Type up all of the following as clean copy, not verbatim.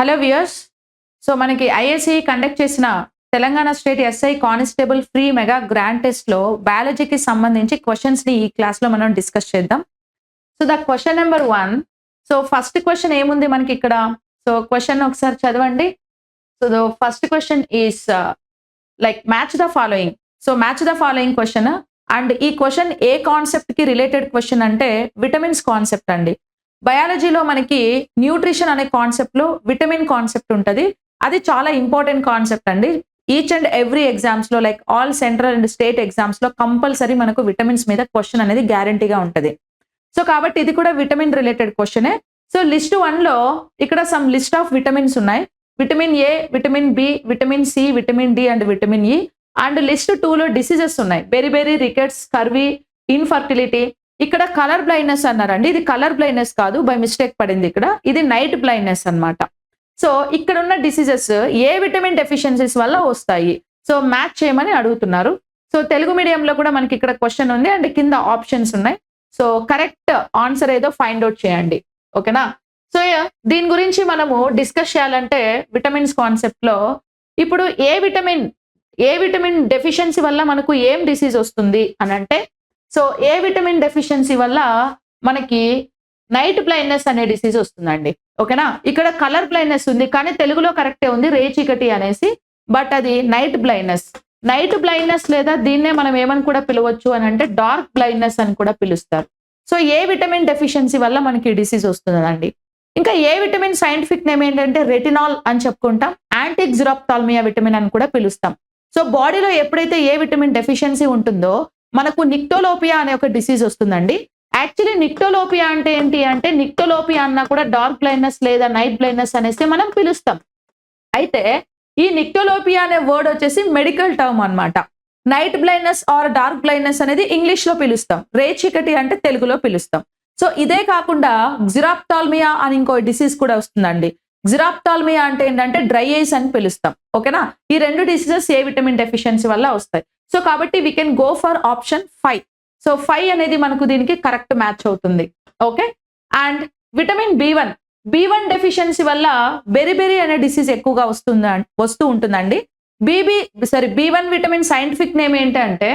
Hello viewers. So మనకి IAC conduct చేసిన Telangana state SI constable free mega grand test లో బయాలజీకి సంబంధించి క్వశ్చన్స్ ని ఈ క్లాస్ లో మనం డిస్కస్ చేద్దాం. So the question number 1. So first question ఏముంది మనకి ఇక్కడ? సో క్వశ్చన్ ఒకసారి చదవండి. So the first question is like match the following. So match the following question. And ఈ క్వశ్చన్ ఏ కాన్సెప్ట్ కి రిలేటెడ్ క్వశ్చన్ అంటే విటమిన్స్ కాన్సెప్ట్ అండి. బయాలజీలో మనకి న్యూట్రిషన్ అనే కాన్సెప్ట్ లో విటమిన్ కాన్సెప్ట్ ఉంటుంది. అది చాలా ఇంపార్టెంట్ కాన్సెప్ట్ అండి. ఈచ్ అండ్ ఎవ్రీ ఎగ్జామ్స్ లో like all central and state exams లో కంపల్సరీ మనకు విటమిన్స్ మీద క్వశ్చన్ అనేది గ్యారంటీగా ఉంటుంది. సో కాబట్టి ఇది కూడా విటమిన్ రిలేటెడ్ క్వశ్చనే. సో లిస్ట్ 1 లో ఇక్కడ సమ్ లిస్ట్ ఆఫ్ విటమిన్స్ ఉన్నాయి. Vitamin A, vitamin B, vitamin C, vitamin D and vitamin E. And list 2 లో డిసీజెస్ ఉన్నాయి. Beri rickets, scurvy, infertility. ఇక్కడ కలర్ బ్లైండ్నెస్ అన్నారండి. ఇది కలర్ బ్లైండ్నెస్ కాదు, బై మిస్టేక్ పడింది ఇక్కడ. ఇది నైట్ బ్లైండ్నెస్ అన్నమాట. సో ఇక్కడ ఉన్న డిసీజెస్ ఏ విటమిన్ డెఫిషియన్సీస్ వల్ల వస్తాయి? సో మ్యాచ్ చేయమని అడుగుతున్నారు. సో తెలుగు మీడియంలో కూడా మనకి ఇక్కడ క్వశ్చన్ ఉంది అండ్ కింద ఆప్షన్స్ ఉన్నాయి. సో కరెక్ట్ ఆన్సర్ ఏదో ఫైండ్ అవుట్ చేయండి. ఓకేనా? సో దీని గురించి మనము డిస్కస్ చేయాలంటే విటమిన్స్ కాన్సెప్ట్ లో ఇప్పుడు ఏ విటమిన్ డెఫిషియన్సీ వల్ల మనకు ఏం డిసీజ్ వస్తుంది అని అంటే, సో ఏ విటమిన్ డెఫిషియన్సీ వల్ల మనకి నైట్ బ్లైండ్నెస్ అనే డిసీజ్ వస్తుందండి. ఓకేనా? ఇక్కడ కలర్ బ్లైండ్నెస్ ఉంది కానీ తెలుగులో కరెక్టే ఉంది, రేచీకటి అనేసి. బట్ అది నైట్ బ్లైండ్నెస్ లేదా దీన్నే మనం ఏమని కూడా పిలవచ్చు అని అంటే డార్క్ బ్లైండ్నెస్ అని కూడా పిలుస్తారు. సో ఏ విటమిన్ డెఫిషియన్సీ వల్ల మనకి డిసీజ్ వస్తుందండి. ఇంకా ఏ విటమిన్ సైంటిఫిక్ నేమ్ ఏంటంటే రెటినాల్ అని చెప్పుకుంటాం. యాంటీ జిరాప్థాల్మియా విటమిన్ అని కూడా పిలుస్తాం. సో బాడీలో ఎప్పుడైతే ఏ విటమిన్ డెఫిషియన్సీ ఉంటుందో మనకు నిక్టోలోపియా అనే ఒక డిసీజ్ వస్తుందండి. యాక్చువల్లీ నిక్టోలోపియా అంటే ఏంటి అంటే, నిక్టోలోపియా అన్నా కూడా డార్క్ బ్లైండ్నెస్ లేదా నైట్ బ్లైండ్నెస్ అనేసి మనం పిలుస్తాం. అయితే ఈ నిక్టోలోపియా అనే వర్డ్ వచ్చేసి మెడికల్ టర్మ్ అన్నమాట. Night blindness or dark blindness అనేది ఇంగ్లీష్ లో పిలుస్తాం. రేచీకటి అంటే తెలుగులో పిలుస్తాం. సో ఇదే కాకుండా జిరాప్థాల్మియా అని ఇంకో డిసీజ్ కూడా వస్తుందండి. జిరాప్థాల్మియా అంటే ఏంటంటే డ్రై ఐస్ అని పిలుస్తాం. ఓకేనా? ఈ 2 డిసీజెస్ ఏ విటమిన్ డెఫిషియన్సీ వల్ల వస్తాయి. సో కాబట్టి we can go for option 5. So 5 అనేది మనకు దీనికి కరెక్ట్ మ్యాచ్ అవుతుంది. Okay. And vitamin B1 deficiency వల్ల బెరీ అనే డిసీజ్ ఎక్కువగా వస్తూ ఉంటుందండి. B1 విటమిన్ సైంటిఫిక్ నేమ్ ఏంటంటే,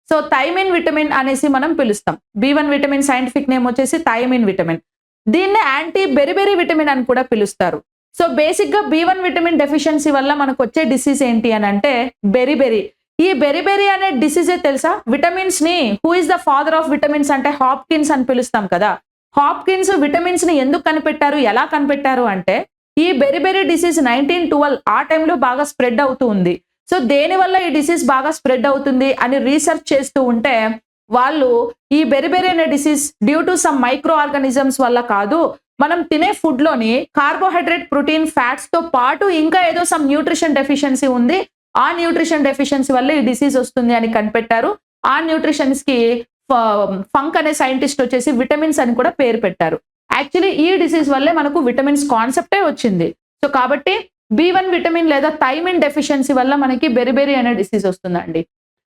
సో థైమిన్ విటమిన్ అనేసి మనం పిలుస్తాం. B1 విటమిన్ సైంటిఫిక్ నేమ్ వచ్చేసి థైమిన్ విటమిన్. దీన్నే యాంటీ బెరీ విటమిన్ అని కూడా పిలుస్తారు. సో బేసిక్ గా B1 విటమిన్ డెఫిషియన్సీ వల్ల మనకు వచ్చే డిసీజ్ ఏంటి అని అంటే బెరీ. ఈ బెరీ అనే డిసీజే తెలుసా? విటమిన్స్ ని who is the father of vitamins అంటే హాప్కిన్స్ అని పిలుస్తాం కదా. హాప్కిన్స్ విటమిన్స్ ని ఎందుకు కనిపెట్టారు, ఎలా కనిపెట్టారు అంటే, ఈ బెరీ డిసీజ్ 1912 ఆ టైంలో బాగా స్ప్రెడ్ అవుతూ ఉంది. సో దేని వల్ల ఈ డిసీజ్ బాగా స్ప్రెడ్ అవుతుంది అని రీసెర్చ్ చేస్తూ ఉంటే వాళ్ళు ఈ బెరీ అనే disease due to some micro organisms వల్ల కాదు, మనం తినే ఫుడ్ లోని కార్బోహైడ్రేట్, ప్రోటీన్, ఫ్యాట్స్ తో పాటు ఇంకా ఏదో సమ్ న్యూట్రిషన్ డెఫిషియన్సీ ఉంది. ఆ న్యూట్రిషన్ డెఫిషియన్సీ వల్ల ఈ డిసీజ్ వస్తుంది అని కనిపెట్టారు. ఆ న్యూట్రిషన్స్ కి ఫంక్ అనే సైంటిస్ట్ వచ్చేసి విటమిన్స్ అని కూడా పేరు పెట్టారు. యాక్చువల్లీ ఈ డిసీజ్ వల్లే మనకు విటమిన్స్ కాన్సెప్టే వచ్చింది. సో కాబట్టి B1 విటమిన్ లేదా థైమిన్ డెఫిషియన్సీ వల్ల మనకి బెరీ అనే డిసీజ్ వస్తుందండి.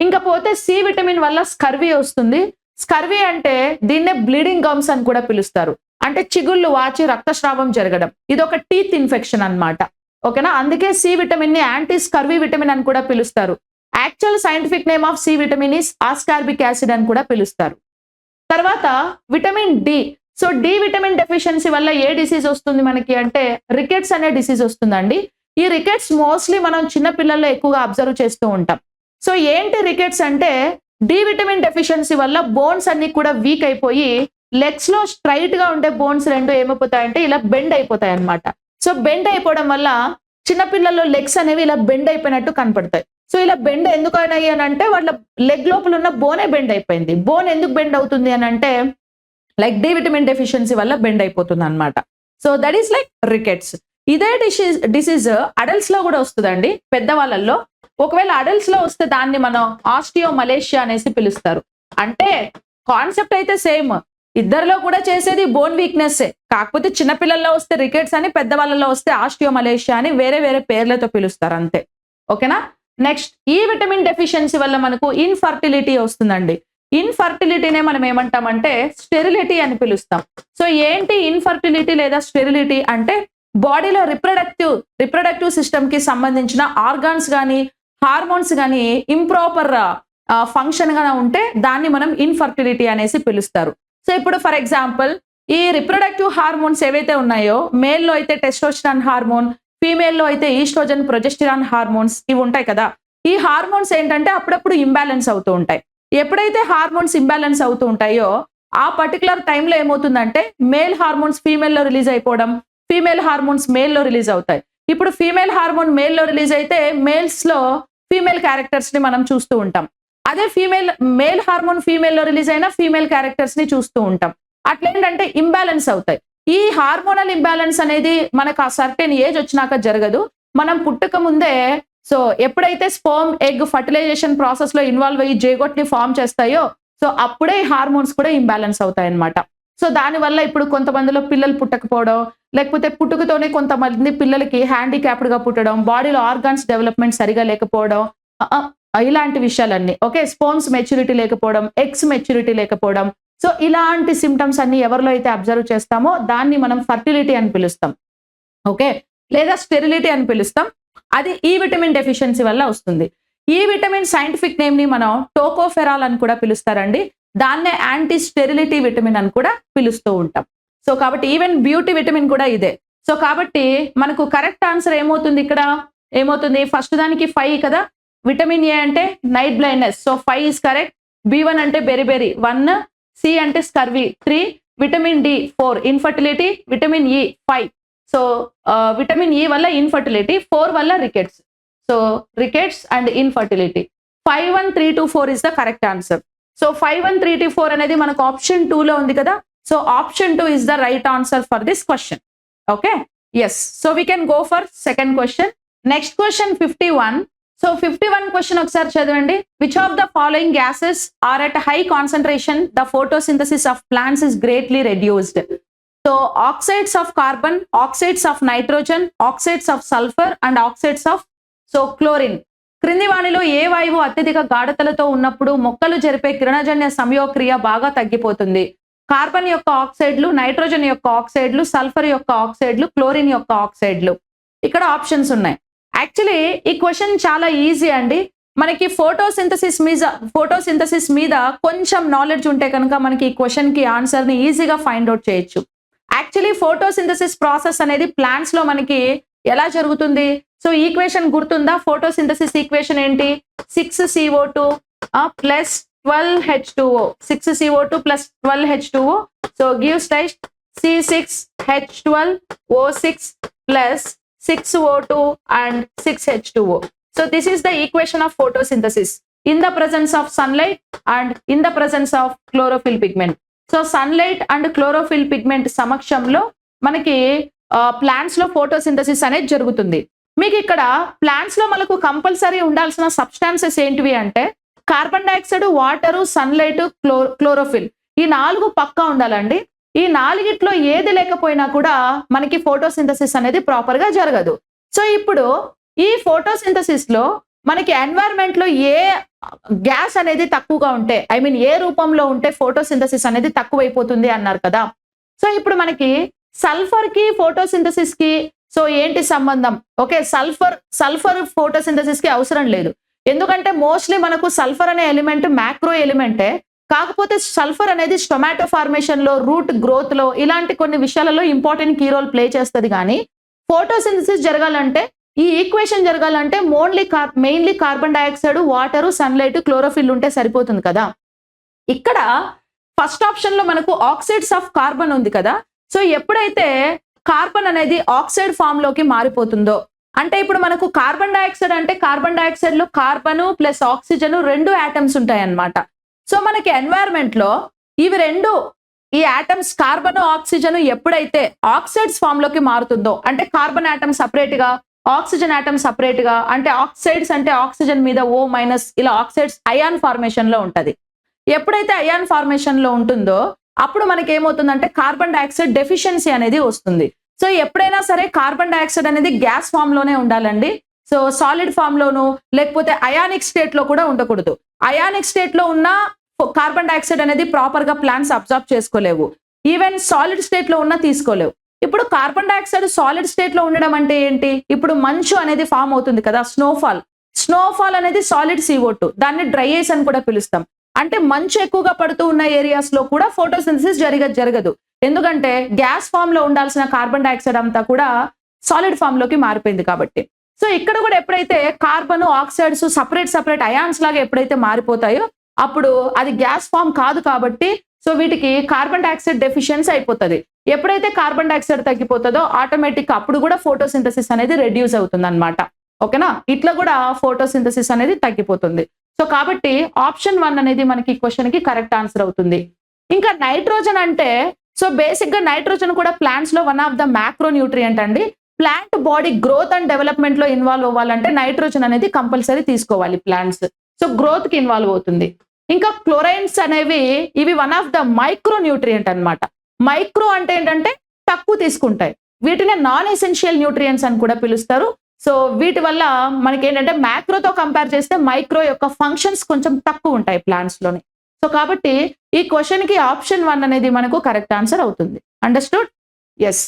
ఇంకా పోతే సి విటమిన్ వల్ల స్కర్వీ వస్తుంది. స్కర్వీ అంటే దీన్నే బ్లీడింగ్ గమ్స్ అని కూడా పిలుస్తారు. అంటే చిగుళ్ళు వాచి రక్తస్రావం జరగడం. ఇది ఒక టీత్ ఇన్ఫెక్షన్ అన్నమాట. ఓకేనా? అందుకే సి విటమిన్ ని యాంటీ స్కర్వీ విటమిన్ అని కూడా పిలుస్తారు. Actual scientific name of C vitamin is ascorbic acid అని కూడా పిలుస్తారు. తర్వాత vitamin D. So D vitamin deficiency వల్ల ఏ డిసీజ్ వస్తుంది మనకి అంటే రికెట్స్ అనే డిసీజ్ వస్తుందండి. ఈ రికెట్స్ మోస్ట్లీ మనం చిన్న పిల్లల్లో ఎక్కువగా అబ్జర్వ్ చేస్తూ ఉంటాం. సో ఏంటి రికెట్స్ అంటే, డి విటమిన్ డెఫిషియన్సీ వల్ల బోన్స్ అన్ని కూడా వీక్ అయిపోయి లెగ్స్ లో స్ట్రైట్ గా ఉండే బోన్స్ 2 ఏమైపోతాయంటే ఇలా బెండ్ అయిపోతాయి అన్నమాట. సో బెండ్ అయిపోవడం వల్ల చిన్నపిల్లల్లో లెగ్స్ అనేవి ఇలా బెండ్ అయిపోయినట్టు కనపడతాయి. సో ఇలా బెండ్ ఎందుకు అయినాయి అని అంటే వాళ్ళ లెగ్ లోపల ఉన్న బోనే బెండ్ అయిపోయింది. బోన్ ఎందుకు బెండ్ అవుతుంది అని అంటే లైక్ డి విటమిన్ డెఫిషియన్సీ వల్ల బెండ్ అయిపోతుంది అనమాట. So that is like rickets. ఇదే డిసీజ్ అడల్ట్స్ లో కూడా వస్తుందండి, పెద్దవాళ్ళల్లో. ఒకవేళ అడల్ట్స్ లో వస్తే దాన్ని మనం ఆస్టియోమలేషియా అనేసి పిలుస్తారు. అంటే కాన్సెప్ట్ అయితే సేమ్, ఇద్దరిలో కూడా చేసేది బోన్ వీక్నెస్. కాకపోతే చిన్నపిల్లల్లో వస్తే రికెట్స్ అని, పెద్దవాళ్ళలో వస్తే ఆస్టియోమలేషియా అని వేరే పేర్లతో పిలుస్తారు అంతే. ఓకేనా? నెక్స్ట్, ఈ విటమిన్ డెఫిషియన్సీ వల్ల మనకు ఇన్ఫర్టిలిటీ వస్తుందండి. ఇన్ఫర్టిలిటీనే మనం ఏమంటామంటే స్టెరిలిటీ అని పిలుస్తాం. సో ఏంటి ఇన్ఫర్టిలిటీ లేదా స్టెరిలిటీ అంటే, బాడీలో రిప్రొడక్టివ్ సిస్టమ్ కి సంబంధించిన ఆర్గాన్స్ కానీ హార్మోన్స్ కానీ ఇంప్రాపర్ ఫంక్షన్ గా ఉంటే దాన్ని మనం ఇన్ఫర్టిలిటీ అనేసి పిలుస్తారు. సో ఇప్పుడు ఫర్ ఎగ్జాంపుల్ ఈ రిప్రొడక్టివ్ హార్మోన్స్ ఏవైతే ఉన్నాయో మేల్లో అయితే టెస్టోస్టెరాన్ హార్మోన్, ఫీమేల్లో అయితే ఈస్ట్రోజన్ ప్రొజెస్టెరాన్ హార్మోన్స్ ఇవి ఉంటాయి కదా. ఈ హార్మోన్స్ ఏంటంటే అప్పుడప్పుడు ఇంబ్యాలెన్స్ అవుతూ ఉంటాయి. ఎప్పుడైతే హార్మోన్స్ ఇంబ్యాలెన్స్ అవుతూ ఉంటాయో ఆ పర్టికులర్ టైంలో ఏమవుతుందంటే మేల్ హార్మోన్స్ ఫీమేల్లో రిలీజ్ అయిపోవడం, ఫీమేల్ హార్మోన్స్ మేల్లో రిలీజ్ అవుతాయి. ఇప్పుడు ఫీమేల్ హార్మోన్ మేల్లో రిలీజ్ అయితే మేల్స్ లో ఫీమేల్ క్యారెక్టర్స్ ని మనం చూస్తూ ఉంటాం. అదే మేల్ హార్మోన్ ఫీమేల్లో రిలీజ్ అయినా ఫీమేల్ క్యారెక్టర్స్ ని చూస్తూ ఉంటాం. అట్లేంటంటే ఇంబ్యాలెన్స్ అవుతాయి. ఈ హార్మోనల్ ఇంబ్యాలెన్స్ అనేది మనకు ఆ సర్టెన్ ఏజ్ వచ్చినాక జరగదు. మనం పుట్టక ముందే సో ఎప్పుడైతే స్పర్మ్ ఎగ్ ఫర్టిలైజేషన్ ప్రాసెస్ లో ఇన్వాల్వ్ అయ్యి జేగోట్ ని ఫామ్ చేస్తాయో సో అప్పుడే హార్మోన్స్ కూడా ఇంబ్యాలెన్స్ అవుతాయి అన్నమాట. సో దానివల్ల ఇప్పుడు కొంతమందిలో పిల్లలు పుట్టకపోవడం, లేకపోతే పుట్టుకతోనే కొంతమంది పిల్లలకి హ్యాండిక్యాప్డ్ గా పుట్టడం, బాడీలో ఆర్గాన్స్ డెవలప్మెంట్ సరిగా లేకపోవడం, ఇలాంటి విషయాలన్నీ. ఓకే, స్పర్మ్స్ మెచ్యూరిటీ లేకపోవడం, ఎగ్స్ మెచ్యూరిటీ లేకపోవడం. సో ఇలాంటి సిమ్టమ్స్ అన్ని ఎవరిలో అయితే అబ్జర్వ్ చేస్తామో దాన్ని మనం ఫర్టిలిటీ అని పిలుస్తాం. ఓకే, లేదా స్టెరిలిటీ అని పిలుస్తాం. అది ఈ విటమిన్ డెఫిషియన్సీ వల్ల వస్తుంది. ఈ విటమిన్ సైంటిఫిక్ నేమ్ ని మనం టోకోఫెరాల్ అని కూడా పిలుస్తారండి. దాన్నే యాంటీ స్టెరిలిటీ విటమిన్ అని కూడా పిలుస్తూ ఉంటాం. సో కాబట్టి ఈవెన్ బ్యూటీ విటమిన్ కూడా ఇదే. సో కాబట్టి మనకు కరెక్ట్ ఆన్సర్ ఏమవుతుంది ఇక్కడ? ఏమవుతుంది? ఫస్ట్ దానికి 5 కదా. విటమిన్ ఏ అంటే night blindness, so 5 is correct. B1 అంటే బెరిబెరీ 1, సి అంటే scurvy 3, vitamin D 4 infertility, vitamin E 5. So vitamin E వల్ల ఇన్ఫర్టిలిటీ, 4 వల్ల rickets. So rickets and infertility. 5, 1, 3, 2, 4 is the correct answer. So 5, 1, 3, 2, 4 అనేది మనకు option 2 లో ఉంది కదా. So option 2 is the right answer for this question. Okay, yes. So we can go for second question. Next question 51. So 51 question ఒకసారి చదవండి. Which of the following gases are at high concentration the photosynthesis of plants is greatly reduced? So oxides of carbon, oxides of nitrogen, oxides of sulphur and oxides of chlorine. క్రింది వాణిలో ఏ వాయువు అత్యధిక గాఢతలతో ఉన్నప్పుడు మొక్కలు జరిపే కిరణజన్య సంయోగక్రియ బాగా తగ్గిపోతుంది? కార్బన్ యొక్క ఆక్సైడ్లు, నైట్రోజన్ యొక్క ఆక్సైడ్లు, సల్ఫర్ యొక్క ఆక్సైడ్లు, క్లోరిన్ యొక్క ఆక్సైడ్లు. ఇక్కడ ఆప్షన్స్ ఉన్నాయి. యాక్చువల్లీ ఈ క్వశ్చన్ చాలా ఈజీ అండి. మనకి ఫోటోసింథసిస్ మీద కొంచెం నాలెడ్జ్ ఉంటే కనుక మనకి ఈ క్వశ్చన్ కి ఆన్సర్ ని ఈజీగా ఫైండ్ అవుట్ చేయొచ్చు. యాక్చువల్లీ ఫోటోసింథసిస్ ప్రాసెస్ అనేది ప్లాంట్స్ లో మనకి ఎలా జరుగుతుంది? సో ఈక్వేషన్ గుర్తుందా? ఫోటోసింథసిస్ ఈక్వేషన్ ఏంటి? 6CO2 plus 12H2O. 6CO2 plus 12H2O. So gives rise C6H12O6 plus 6O2 and 6H2O. So this is the equation of photosynthesis in the presence of sunlight and in the presence of chlorophyll pigment. So sunlight and chlorophyll pigment సమక్షంలో మనకి plants లో photosynthesis అనేది జరుగుతుంది. మీకు ఇక్కడ plants లో మనకు compulsory ఉండాల్సిన సబ్స్టాన్సెస్ ఏంటివి అంటే carbon dioxide, water, sunlight, chlorophyll. ఈ 4 పక్కా ఉండాలండి. ఈ 4గిట్లో ఏది లేకపోయినా కూడా మనకి ఫోటోసింథసిస్ అనేది ప్రాపర్ గా జరగదు. సో ఇప్పుడు ఈ ఫోటోసింథసిస్ లో మనకి ఎన్వైరన్మెంట్ లో ఏ గ్యాస్ అనేది తక్కువగా ఉంటే, ఐ మీన్ ఏ రూపంలో ఉంటే ఫోటోసింథసిస్ అనేది తక్కువైపోతుంది అన్నారు కదా. సో ఇప్పుడు మనకి సల్ఫర్ కి ఫోటోసింథసిస్ కి సో ఏంటి సంబంధం? ఓకే, సల్ఫర్ ఫోటోసింథసిస్ కి అవసరం లేదు. ఎందుకంటే మోస్ట్లీ మనకు సల్ఫర్ అనే ఎలిమెంట్ మ్యాక్రో ఎలిమెంటే. కాకపోతే సల్ఫర్ అనేది స్టొమాటో ఫార్మేషన్ లో, రూట్ గ్రోత్ లో, ఇలాంటి కొన్ని విషయాలలో ఇంపార్టెంట్ కీ రోల్ ప్లే చేస్తుంది. కానీ ఫోటోసింథసిస్ జరగాలంటే, ఈ ఈక్వేషన్ జరగాలంటే mainly carbon dioxide, water, sunlight, chlorophyll ఉంటే సరిపోతుంది కదా. ఇక్కడ ఫస్ట్ ఆప్షన్ లో మనకు ఆక్సైడ్స్ ఆఫ్ కార్బన్ ఉంది కదా. సో ఎప్పుడైతే కార్బన్ అనేది ఆక్సైడ్ ఫామ్ లోకి మారిపోతుందో, అంటే ఇప్పుడు మనకు కార్బన్ డైఆక్సైడ్ అంటే కార్బన్ డైఆక్సైడ్ లో కార్బన్ ప్లస్ ఆక్సిజన్ 2 ఆటమ్స్ ఉంటాయి అన్నమాట. సో మనకి ఎన్వైరన్మెంట్ లో ఇవి 2 ఈ ఆటమ్స్ కార్బన్, ఆక్సిజన్ ఎప్పుడైతే ఆక్సైడ్స్ ఫామ్ లోకి మారుతుందో, అంటే కార్బన్ ఆటమ్ సపరేట్ గా, ఆక్సిజన్ ఆటమ్ సపరేట్ గా, అంటే ఆక్సైడ్స్ అంటే ఆక్సిజన్ మీద O- ఇలా ఆక్సైడ్స్ అయాన్ ఫార్మేషన్ లో ఉంటది. ఎప్పుడైతే అయాన్ ఫార్మేషన్ లో ఉంటుందో అప్పుడు మనకి ఏమవుతుందంటే కార్బన్ డైఆక్సైడ్ డెఫిషియన్సీ అనేది వస్తుంది. సో ఎప్పుడైనా సరే కార్బన్ డైఆక్సైడ్ అనేది గ్యాస్ ఫామ్ లోనే ఉండాలండి. సో సాలిడ్ ఫామ్ లోను, లేకపోతే అయానిక్ స్టేట్ లో కూడా ఉండకూడదు. అయానిక్ స్టేట్ లో ఉన్న కార్బన్ డైఆక్సైడ్ అనేది ప్రాపర్ గా ప్లాంట్స్ అబ్జార్బ్ చేసుకోలేవు. ఈవెన్ సాలిడ్ స్టేట్ లో ఉన్న తీసుకోలేవు. ఇప్పుడు కార్బన్ డైఆక్సైడ్ సాలిడ్ స్టేట్ లో ఉండడం అంటే ఏంటి? ఇప్పుడు మంచు అనేది ఫామ్ అవుతుంది కదా, స్నోఫాల్ అనేది సాలిడ్ CO2, దాన్ని డ్రై ఐస్ అని కూడా పిలుస్తాం. అంటే మంచు ఎక్కువగా పడుతూ ఉన్న ఏరియాస్ లో కూడా ఫోటోసింథసిస్ జరగదు. ఎందుకంటే గ్యాస్ ఫామ్ లో ఉండాల్సిన కార్బన్ డైఆక్సైడ్ అంతా కూడా సాలిడ్ ఫామ్ లోకి మారిపోయింది కాబట్టి. సో ఇక్కడ కూడా ఎప్పుడైతే కార్బన్ ఆక్సైడ్స్ సపరేట్ అయాన్స్ లాగా ఎప్పుడైతే మారిపోతాయో అప్పుడు అది గ్యాస్ ఫామ్ కాదు కాబట్టి సో వీటికి కార్బన్ డైఆక్సైడ్ డెఫిషియన్సీ అయిపోతుంది. ఎప్పుడైతే కార్బన్ డైఆక్సైడ్ తగ్గిపోతుందో ఆటోమేటిక్ అప్పుడు కూడా ఫోటోసింథసిస్ అనేది రెడ్యూస్ అవుతుంది అనమాట. ఓకేనా, ఇట్లా కూడా ఫోటోసింథసిస్ అనేది తగ్గిపోతుంది. సో కాబట్టి ఆప్షన్ 1 అనేది మనకి క్వశ్చన్ కి కరెక్ట్ ఆన్సర్ అవుతుంది. ఇంకా నైట్రోజన్ అంటే సో బేసిక్ గా నైట్రోజన్ కూడా ప్లాంట్స్ లో one of the macro nutrient అండి. Plant body growth and development లో ఇన్వాల్వ్ అవ్వాలంటే నైట్రోజన్ అనేది కంపల్సరీ తీసుకోవాలి ప్లాంట్స్. సో గ్రోత్ కి ఇన్వాల్వ్ అవుతుంది. ఇంకా క్లోరైన్స్ అనేవి ఇవి one of the micro nutrient అనమాట. మైక్రో అంటే ఏంటంటే తక్కువ తీసుకుంటాయి. వీటిని నాన్ ఎసెన్షియల్ న్యూట్రియంట్స్ అని కూడా పిలుస్తారు. సో వీటి వల్ల మనకి ఏంటంటే మ్యాక్రోతో కంపేర్ చేస్తే మైక్రో యొక్క ఫంక్షన్స్ కొంచెం తక్కువ ఉంటాయి ప్లాంట్స్ లోని. సో కాబట్టి ఈ క్వశ్చన్ కి ఆప్షన్ 1 అనేది మనకు కరెక్ట్ ఆన్సర్ అవుతుంది. Understood? Yes.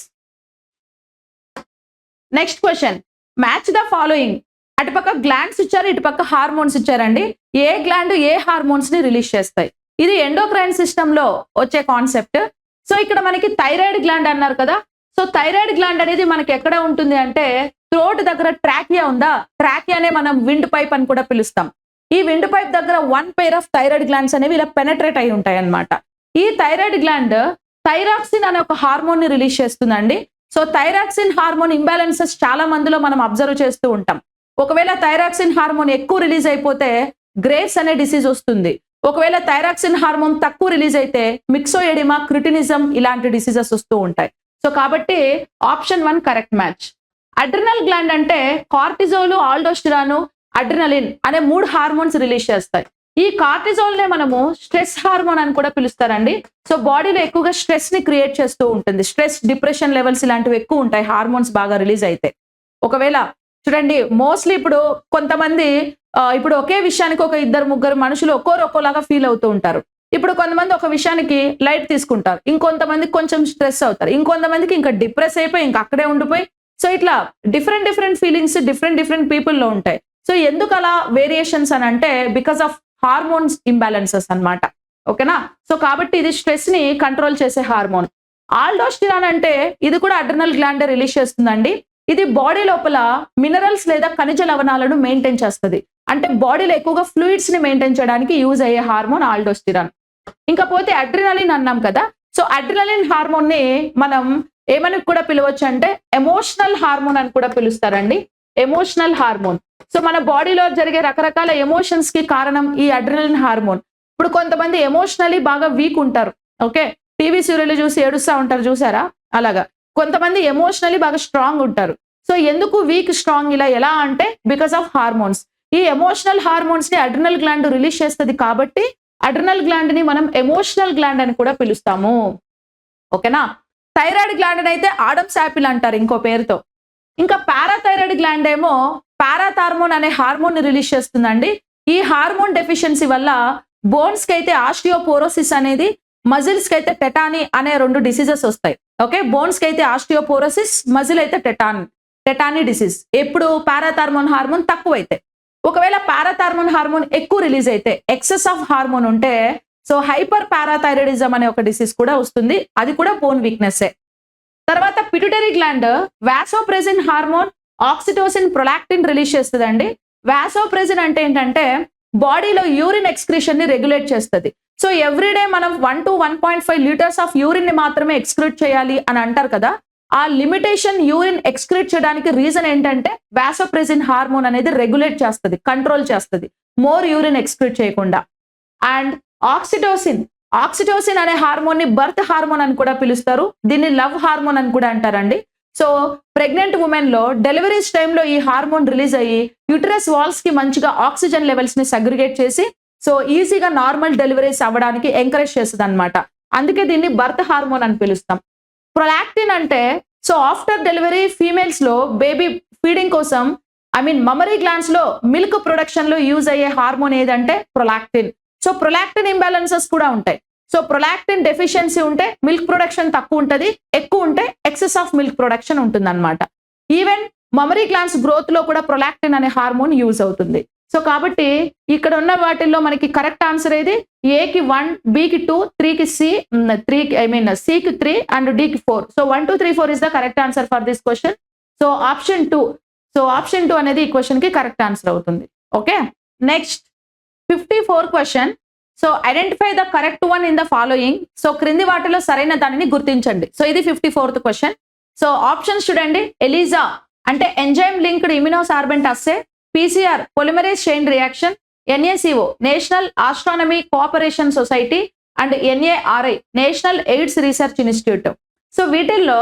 Next question, match the following. అటుపక్క గ్లాండ్స్ ఇచ్చారు, ఇటుపక్క హార్మోన్స్ ఇచ్చారండి. ఏ గ్లాండ్ ఏ హార్మోన్స్ ని రిలీజ్ చేస్తాయి? ఇది ఎండోక్రైన్ సిస్టమ్ లో వచ్చే కాన్సెప్ట్. సో ఇక్కడ మనకి థైరాయిడ్ గ్లాండ్ అన్నారు కదా. సో థైరాయిడ్ గ్లాండ్ అనేది మనకి ఎక్కడ ఉంటుంది అంటే థ్రోట్ దగ్గర ట్రాకియా ఉందా, ట్రాకియానే మనం విండ్ పైప్ అని కూడా పిలుస్తాం. ఈ విండ్ పైప్ దగ్గర 1 pair ఆఫ్ థైరాయిడ్ గ్లాండ్స్ అనేవి ఇలా పెనట్రేట్ అయి ఉంటాయి అన్నమాట. ఈ థైరాయిడ్ గ్లాండ్ థైరాక్సిన్ అనే ఒక హార్మోన్ ని రిలీజ్ చేస్తుందండి. సో థైరాక్సిన్ హార్మోన్ ఇంబ్యాలెన్సెస్ చాలా మందిలో మనం అబ్జర్వ్ చేస్తూ ఉంటాం. ఒకవేళ థైరాక్సిన్ హార్మోన్ ఎక్కువ రిలీజ్ అయిపోతే గ్రేవ్స్ అనే డిసీజ్ వస్తుంది. ఒకవేళ థైరాక్సిన్ హార్మోన్ తక్కువ రిలీజ్ అయితే మిక్సోఎడిమా, క్రిటినిజం ఇలాంటి డిసీజెస్ వస్తూ ఉంటాయి. సో కాబట్టి option 1 correct match. Adrenal gland అంటే కార్టిజోల్, ఆల్డోస్టిరాన్, అడ్రినలిన్ అనే 3 హార్మోన్స్ రిలీజ్ చేస్తాయి. ఈ కార్టిజోల్ నే మనము స్ట్రెస్ హార్మోన్ అని కూడా పిలుస్తారండి. సో బాడీలో ఎక్కువగా స్ట్రెస్ ని క్రియేట్ చేస్తూ ఉంటుంది. స్ట్రెస్, డిప్రెషన్ లెవెల్స్ ఇలాంటివి ఎక్కువ ఉంటాయి హార్మోన్స్ బాగా రిలీజ్ అయితే. ఒకవేళ చూడండి మోస్ట్లీ ఇప్పుడు కొంతమంది ఇప్పుడు ఒకే విషయానికి ఒక 2-3 మనుషులు ఒక్కోలాగా ఫీల్ అవుతూ ఉంటారు. ఇప్పుడు కొంతమంది ఒక విషయానికి లైట్ తీసుకుంటారు, ఇంకొంతమంది కొంచెం స్ట్రెస్ అవుతారు, ఇంకొంతమందికి ఇంకా డిప్రెస్ అయిపోయి ఇంకా అక్కడే ఉండిపోయి. సో ఇట్లా డిఫరెంట్ ఫీలింగ్స్ డిఫరెంట్ పీపుల్ లో ఉంటాయి. సో ఎందుకు అలా వేరియేషన్స్ అని అంటే బికాస్ ఆఫ్ హార్మోన్స్ ఇంబ్యాలెన్సెస్ అన్నమాట. ఓకేనా, సో కాబట్టి ఇది స్ట్రెస్ ని కంట్రోల్ చేసే హార్మోన్. ఆల్డోస్టిరాన్ అంటే ఇది కూడా అడ్రినల్ గ్లాండ్ రిలీజ్ చేస్తుందండి. ఇది బాడీ లోపల మినరల్స్ లేదా ఖనిజ లవణాలను మెయింటైన్ చేస్తుంది. అంటే బాడీలో ఎక్కువగా ఫ్లూయిడ్స్ ని మెయింటైన్ చేయడానికి యూజ్ అయ్యే హార్మోన్ ఆల్డోస్టిరాన్. ఇంకా పోతే అడ్రినలిన్ అన్నాం కదా. సో అడ్రినలిన్ హార్మోన్ ని మనం ఏమని కూడా పిలవచ్చు అంటే ఎమోషనల్ హార్మోన్ అని కూడా పిలుస్తారండి. Emotional hormone. సో మన బాడీలో జరిగే రకరకాల ఎమోషన్స్ కి కారణం ఈ అడ్రినలిన్ హార్మోన్. ఇప్పుడు కొంతమంది ఎమోషనలీ బాగా వీక్ ఉంటారు. ఓకే, టీవీ సీరియల్ చూసి ఏడుస్తా ఉంటారు చూసారా, అలాగా. కొంతమంది ఎమోషనలీ బాగా స్ట్రాంగ్ ఉంటారు. సో ఎందుకు వీక్ స్ట్రాంగ్ ఇలా ఎలా అంటే బికాస్ ఆఫ్ హార్మోన్స్. ఈ ఎమోషనల్ హార్మోన్స్ ని అడ్రినల్ గ్లాండ్ రిలీజ్ చేస్తుంది కాబట్టి అడ్రినల్ గ్లాండ్ ని మనం ఎమోషనల్ గ్లాండ్ అని కూడా పిలుస్తాము. ఓకేనా, థైరాయిడ్ గ్లాండ్ అయితే ఆడమ్స్ యాపిల్ అంటారు ఇంకో పేరుతో. ఇంకా పారాథైరాయిడ్ గ్లాండ్ ఏమో పారాథార్మోన్ అనే హార్మోన్ ని రిలీజ్ చేస్తుందండి. ఈ హార్మోన్ డెఫిషియన్సీ వల్ల బోన్స్ కి అయితే ఆస్టియోపోరోసిస్ అనేది, మజిల్స్ కి అయితే టెటానీ అనే 2 డిసీజెస్ వస్తాయి. ఓకే, బోన్స్ కి అయితే ఆస్టియోపోరోసిస్, మజిల్ అయితే టెటానీ డిసీజ్. ఎప్పుడు పారాథార్మోన్ హార్మోన్ తక్కువైతే. ఒకవేళ పారాథార్మోన్ హార్మోన్ ఎక్కువ రిలీజ్ అయితే, ఎక్సెస్ ఆఫ్ హార్మోన్ ఉంటే సో హైపర్ పారాథైరాయిడిజం అనే ఒక డిసీజ్ కూడా వస్తుంది. అది కూడా బోన్ వీక్నెస్. తర్వాత pituitary gland vasopressin hormone, oxytocin, prolactin release చేస్తుందండి. వాసోప్రెసిన్ అంటే ఏంటంటే బాడీలో యూరిన్ ఎక్స్క్రీషన్ ని రెగ్యులేట్ చేస్తుంది. సో ఎవ్రీడే మనం 1 to 1.5 లీటర్స్ ఆఫ్ యూరిన్ ని మాత్రమే ఎక్స్క్రీట్ చేయాలి అని అంటారు కదా. ఆ లిమిటేషన్ యూరిన్ ఎక్స్క్రీట్ చేయడానికి రీజన్ ఏంటంటే వాసోప్రెసిన్ హార్మోన్ అనేది రెగ్యులేట్ చేస్తుంది, కంట్రోల్ చేస్తుంది, మోర్ యూరిన్ ఎక్స్క్రీట్ చేయకుండా. అండ్ ఆక్సిటోసిన్ అనే హార్మోన్ ని బర్త్ హార్మోన్ అని కూడా పిలుస్తారు. దీన్ని లవ్ హార్మోన్ అని కూడా అంటారండి. సో ప్రెగ్నెంట్ ఉమెన్ లో డెలివరీస్ టైంలో ఈ హార్మోన్ రిలీజ్ అయ్యి యూటరస్ వాల్స్ కి మంచిగా ఆక్సిజన్ లెవెల్స్ ని సెగ్రిగేట్ చేసి సో ఈజీగా నార్మల్ డెలివరీస్ అవ్వడానికి ఎంకరేజ్ చేస్తుంది అనమాట. అందుకే దీన్ని బర్త్ హార్మోన్ అని పిలుస్తాం. ప్రొలాక్టిన్ అంటే సో ఆఫ్టర్ డెలివరీ ఫీమేల్స్ లో బేబీ ఫీడింగ్ కోసం మమరీ గ్లాండ్స్ లో మిల్క్ ప్రొడక్షన్ లో యూజ్ అయ్యే హార్మోన్ ఏదంటే ప్రొలాక్టిన్. సో ప్రొలాక్టిన్ ఇంబ్యాలెన్సెస్ కూడా ఉంటాయి. సో ప్రొలాక్టిన్ డెఫిషియన్సీ ఉంటే మిల్క్ ప్రొడక్షన్ తక్కువ ఉంటుంది, ఎక్కువ ఉంటే ఎక్సెస్ ఆఫ్ మిల్క్ ప్రొడక్షన్ ఉంటుంది అనమాట. ఈవెన్ మమరీ గ్లాన్స్ గ్రోత్ లో కూడా ప్రొలాక్టిన్ అనే హార్మోన్ యూజ్ అవుతుంది. సో కాబట్టి ఇక్కడ ఉన్న వాటిల్లో మనకి కరెక్ట్ ఆన్సర్ ఏది? ఏకి 1, బికి 2, త్రీకి సికి 3 అండ్ డికి 4. So 1, 2, 3, 4 is the correct answer for this question. So option 2. So option 2 అనేది ఈ క్వశ్చన్ కి కరెక్ట్ ఆన్సర్ అవుతుంది. Okay, next 54 question. So identify the correct one in the following. So క్రింది వాటిలో సరైన దానిని గుర్తించండి. సో ఇది 54th క్వశ్చన్. సో ఆప్షన్స్ చూడండి. ఎలిజా అంటే enzyme linked immunosorbent assay, PCR polymerase chain reaction, NACO national astronomy cooperation society and NARI national AIDS research institute. So వీటిల్లో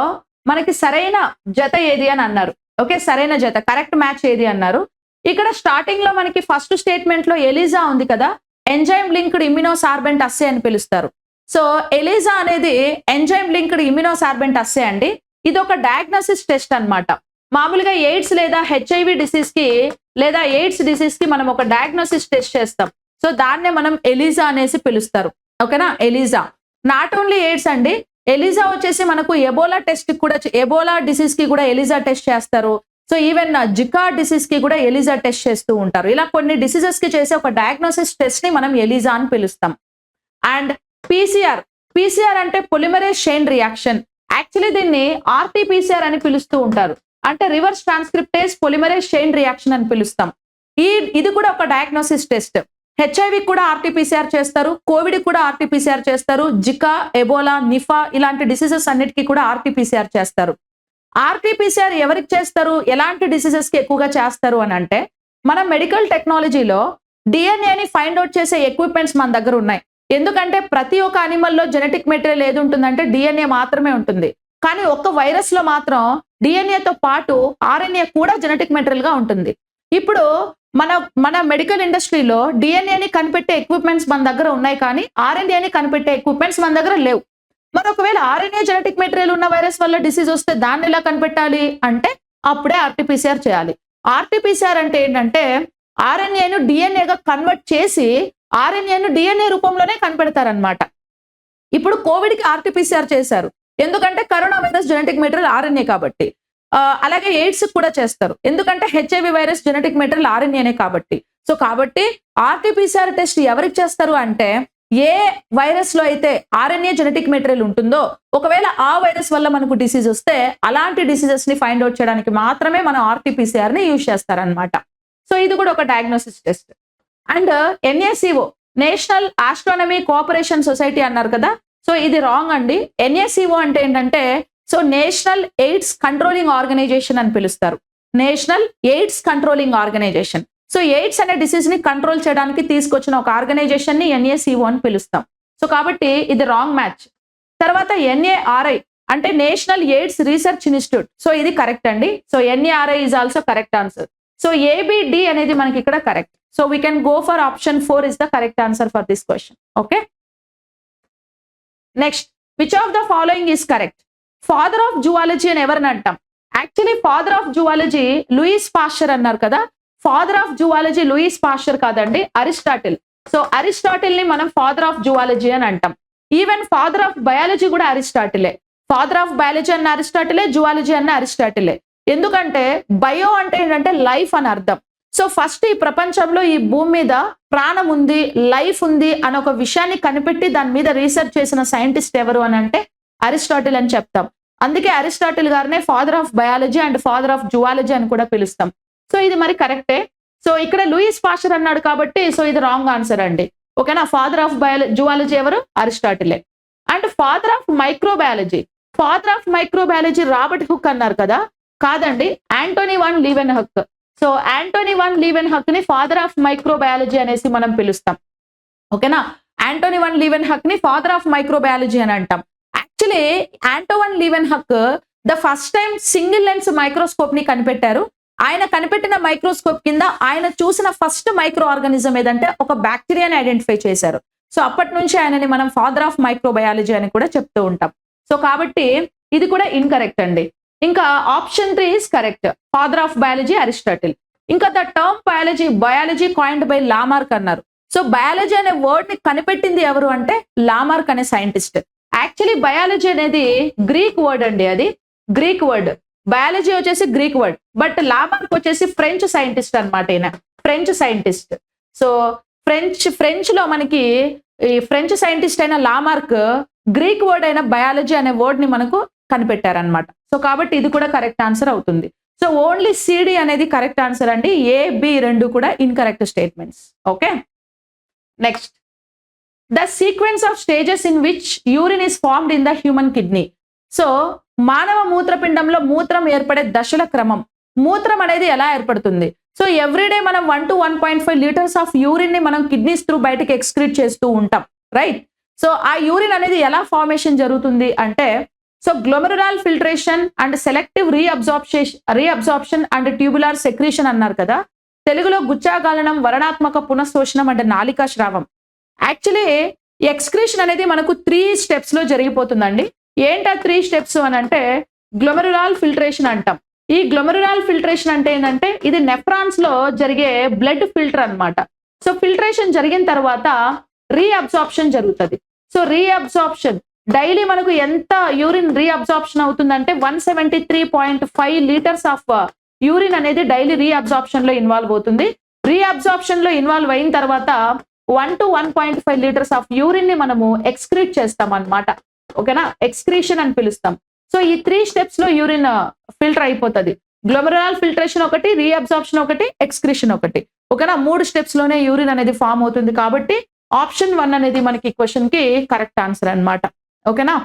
మనకి సరైన జత ఏది అని అన్నారు. ఓకే, సరైన జత కరెక్ట్ మ్యాచ్ ఏది అన్నారు. ఇక్కడ స్టార్టింగ్ లో మనకి ఫస్ట్ స్టేట్మెంట్ లో ఎలిజా ఉంది కదా, ఎంజైమ్ లింక్డ్ ఇమ్యునోసార్బెంట్ అస్సే అని పిలుస్తారు. సో ఎలిజా అనేది ఎంజైమ్ లింక్డ్ ఇమ్యునోసార్బెంట్ అస్సే అండి. ఇది ఒక డయాగ్నోసిస్ టెస్ట్ అన్నమాట. మామూలుగా ఎయిడ్స్ లేదా HIV డిసీజ్ కి లేదా ఎయిడ్స్ డిసీజ్ కి మనం ఒక డయాగ్నోసిస్ టెస్ట్ చేస్తాం. సో దాన్నే మనం ఎలిజా అనేసి పిలుస్తారు. ఓకేనా, ఎలిజా. నాట్ ఓన్లీ ఎయిడ్స్ అండి, ఎలిజా వచ్చేసి మనకు ఎబోలా టెస్ట్ కూడా, ఎబోలా డిసీజ్ కి కూడా ఎలిజా టెస్ట్ చేస్తారు. సో ఈవెన్ జికా డిసీజ్ కి కూడా ఎలిజా టెస్ట్ చేస్తూ ఉంటారు. ఇలా కొన్ని డిసీజెస్ కి చేసే ఒక డయాగ్నోసిస్ టెస్ట్ ని మనం ఎలిజా అని పిలుస్తాం. అండ్ PCR అంటే పొలిమరేజ్ చైన్ రియాక్షన్. యాక్చువల్లీ దీన్ని RT-PCR అని పిలుస్తూ ఉంటారు. అంటే reverse transcriptase polymerase chain reaction అని పిలుస్తాం. ఇది కూడా ఒక డయాగ్నోసిస్ టెస్ట్. HIV కూడా RT-PCR చేస్తారు, కోవిడ్ కూడా RT-PCR చేస్తారు, జికా, ఎబోలా, నిఫా ఇలాంటి డిసీజెస్ అన్నిటికీ కూడా RT-PCR చేస్తారు. RT-PCR ఎవరికి చేస్తారు, ఎలాంటి డిసీజెస్ కి ఎక్కువగా చేస్తారు అని అంటే, మన మెడికల్ టెక్నాలజీలో డిఎన్ఏని ఫైండ్ అవుట్ చేసే ఎక్విప్మెంట్స్ మన దగ్గర ఉన్నాయి. ఎందుకంటే ప్రతి ఒక్క అనిమల్లో జెనెటిక్ మెటీరియల్ ఏది ఉంటుందంటే DNA మాత్రమే ఉంటుంది. కానీ ఒక్క వైరస్ లో మాత్రం డిఎన్ఏతో పాటు RNA కూడా జెనెటిక్ మెటీరియల్ గా ఉంటుంది. ఇప్పుడు మన మెడికల్ ఇండస్ట్రీలో డిఎన్ఏని కనిపెట్టే ఎక్విప్మెంట్స్ మన దగ్గర ఉన్నాయి, కానీ RNAని కనిపెట్టే ఎక్విప్మెంట్స్ మన దగ్గర లేవు. మరి ఒకవేళ RNA జెనెటిక్ మెటీరియల్ ఉన్న వైరస్ వల్ల డిసీజ్ వస్తే దాన్ని ఎలా కనిపెట్టాలి అంటే అప్పుడే RT-PCR చేయాలి. RT-PCR అంటే ఏంటంటే RNAను DNAగా కన్వర్ట్ చేసి RNAను DNA రూపంలోనే కనిపెడతారనమాట. ఇప్పుడు కోవిడ్కి RT-PCR చేశారు, ఎందుకంటే corona virus genetic material RNA కాబట్టి. అలాగే ఎయిడ్స్ కూడా చేస్తారు, ఎందుకంటే HIV వైరస్ జెనెటిక్ మెటీరియల్ RNAనే కాబట్టి. సో కాబట్టి RT-PCR టెస్ట్ ఎవరికి చేస్తారు అంటే, ఏ వైరస్ లో అయితే RNA జెనెటిక్ మెటీరియల్ ఉంటుందో, ఒకవేళ ఆ వైరస్ వల్ల మనకు డిసీజ్ వస్తే అలాంటి డిసీజెస్ ని ఫైండ్ అవుట్ చేయడానికి మాత్రమే మనం RT-PCR ని యూజ్ చేస్తారనమాట. సో ఇది కూడా ఒక diagnosis test. And NACO national astronomy cooperation society అన్నారు కదా, సో ఇది రాంగ్ అండి. NACO అంటే ఏంటంటే, so national AIDS controlling organisation అని పిలుస్తారు. National AIDS controlling organisation. So AIDS అనే డిసీజ్ ని కంట్రోల్ చేయడానికి తీసుకొచ్చిన ఒక ఆర్గనైజేషన్ ని NACO అని పిలుస్తాం. సో కాబట్టి ఇది రాంగ్ మ్యాచ్. తర్వాత NARI అంటే national AIDS research institute. So ఇది కరెక్ట్ అండి. So NARI is also correct answer. So ABD అనేది మనకి ఇక్కడ correct. So we can go for option 4 is the correct answer for this question. Okay, next which of the following is correct? Father of zoology అని ఎవరిని అంటాం? Actually father of zoology Louis Pasteur అన్నారు కదా. Father of zoology Louis Pasteur కాదండి, Aristotle. So Aristotle ని మనం father of zoology అని అంటాం. ఈవెన్ ఫాదర్ ఆఫ్ బయాలజీ కూడా అరిస్టాటిలే. ఫాదర్ ఆఫ్ బయాలజీ అన్న అరిస్టాటిలే, జువాలజీ అన్న అరిస్టాటిలే. ఎందుకంటే బయో అంటే ఏంటంటే లైఫ్ అని అర్థం. సో ఫస్ట్ ఈ ప్రపంచంలో ఈ భూమి మీద ప్రాణం ఉంది, లైఫ్ ఉంది అని ఒక విషయాన్ని కనిపెట్టి దాని మీద రీసెర్చ్ చేసిన సైంటిస్ట్ ఎవరు అని అంటే అరిస్టాటిల్ అని చెప్తాం. అందుకే అరిస్టాటిల్ గారినే father of biology and father of zoology అని కూడా పిలుస్తాం. సో ఇది మరి కరెక్టే. సో ఇక్కడ లూయిస్ పాస్చర్ అన్నాడు కాబట్టి సో ఇది రాంగ్ ఆన్సర్ అండి. ఓకేనా, ఫాదర్ ఆఫ్ జువాలజీ ఎవరు? అరిస్టాటిలే. And father of microbiology, father of microbiology Robert Hooke అన్నారు కదా, కాదండి, Antony van Leeuwenhoek. So Antony van Leeuwenhoek ని ఫాదర్ ఆఫ్ మైక్రోబయాలజీ అనేసి మనం పిలుస్తాం. ఓకేనా, యాంటోనీ వాన్ లీవెన్హక్ ని ఫాదర్ ఆఫ్ మైక్రోబయాలజీ అని అంటాం. Actually Antony van Leeuwenhoek the first time single lens microscope ని కనిపెట్టారు. ఆయన కనిపెట్టిన మైక్రోస్కోప్ కింద ఆయన చూసిన ఫస్ట్ మైక్రో ఆర్గానిజం ఏదంటే ఒక బ్యాక్టీరియాని ఐడెంటిఫై చేశారు. సో అప్పటి నుంచి ఆయనని మనం ఫాదర్ ఆఫ్ మైక్రోబయాలజీ అని కూడా చెప్తూ ఉంటాం. సో కాబట్టి ఇది కూడా ఇన్కరెక్ట్ అండి. ఇంకా option 3 is correct, father of biology Aristotle. ఇంకా the term biology coined by Lamarck అన్నారు. సో బయాలజీ అనే వర్డ్ ని కనిపెట్టింది ఎవరు అంటే లామార్క్ అనే సైంటిస్ట్. యాక్చువల్లీ బయాలజీ అనేది గ్రీక్ వర్డ్ అండి, అది గ్రీక్ వర్డ్. బయాలజీ వచ్చేసి గ్రీక్ వర్డ్, బట్ లామార్క్ వచ్చేసి ఫ్రెంచ్ సైంటిస్ట్ అనమాట. ఈయన ఫ్రెంచ్ సైంటిస్ట్. సో ఫ్రెంచ్ లో మనకి ఈ ఫ్రెంచ్ సైంటిస్ట్ అయిన లామార్క్ గ్రీక్ వర్డ్ అయిన బయాలజీ అనే వర్డ్ ని మనకు కనిపెట్టారనమాట. సో కాబట్టి ఇది కూడా కరెక్ట్ ఆన్సర్ అవుతుంది. సో ఓన్లీ సిడి అనేది కరెక్ట్ ఆన్సర్ అండి, ఏ బి రెండు కూడా incorrect statements. Okay, next, the sequence of stages in which urine is formed in the human kidney. So మానవ మూత్రపిండంలో మూత్రం ఏర్పడే దశల క్రమం, మూత్రం అనేది ఎలా ఏర్పడుతుంది? సో ఎవ్రీడే మనం 1 to 1.5 లీటర్స్ ఆఫ్ యూరిన్ ని మనం కిడ్నీస్ త్రూ బయటకి ఎక్స్క్రీట్ చేస్తూ ఉంటాం, రైట్? సో ఆ యూరిన్ అనేది ఎలా ఫార్మేషన్ జరుగుతుంది అంటే, so glomerular filtration and selective reabsorption and tubular secretion అన్నారు కదా, తెలుగులో గుచ్చాగాలనం, వరణాత్మక పునఃశోషణం అంటే నాళికా స్రావం. యాక్చువల్లీ ఎక్స్క్రీషన్ అనేది మనకు 3 steps లో జరిగిపోతుందండి. ఏంటా 3 steps అని అంటే గ్లోమెరులార్ ఫిల్ట్రేషన్ అంటాం. ఈ గ్లోమెరులార్ ఫిల్ట్రేషన్ అంటే ఏంటంటే ఇది నెఫ్రాన్స్ లో జరిగే బ్లడ్ ఫిల్టర్ అన్నమాట. సో ఫిల్ట్రేషన్ జరిగిన తర్వాత రీఅబ్జార్ప్షన్ జరుగుతుంది. సో రీఅబ్జార్ప్షన్ డైలీ మనకు ఎంత యూరిన్ రీఅబ్జార్ప్షన్ అవుతుందంటే 173.5 లీటర్స్ ఆఫ్ యూరిన్ అనేది డైలీ రీఅబ్జార్ప్షన్ లో ఇన్వాల్వ్ అవుతుంది. రీఅబ్జార్ప్షన్ లో ఇన్వాల్వ్ అయిన తర్వాత 1 to 1.5 లీటర్స్ ఆఫ్ యూరిన్ ని మనము ఎక్స్క్రీట్ చేస్తాం అన్నమాట. ఓకేనా, ఎక్స్క్రీషన్ అని పిలుస్తాం. సో ఈ 3 steps లో యూరిన్ ఫిల్టర్ అయిపోతుంది. గ్లోమెరులార్ ఫిల్ట్రేషన్ ఒకటి, రీఅబ్జార్ప్షన్ ఒకటి, ఎక్స్క్రీషన్ ఒకటి. ఓకేనా, 3 steps లోనే యూరిన్ అనేది ఫామ్ అవుతుంది. కాబట్టి ఆప్షన్ 1 అనేది మనకి క్వశ్చన్ కి కరెక్ట్ ఆన్సర్ అన్నమాట. ఓకేనా,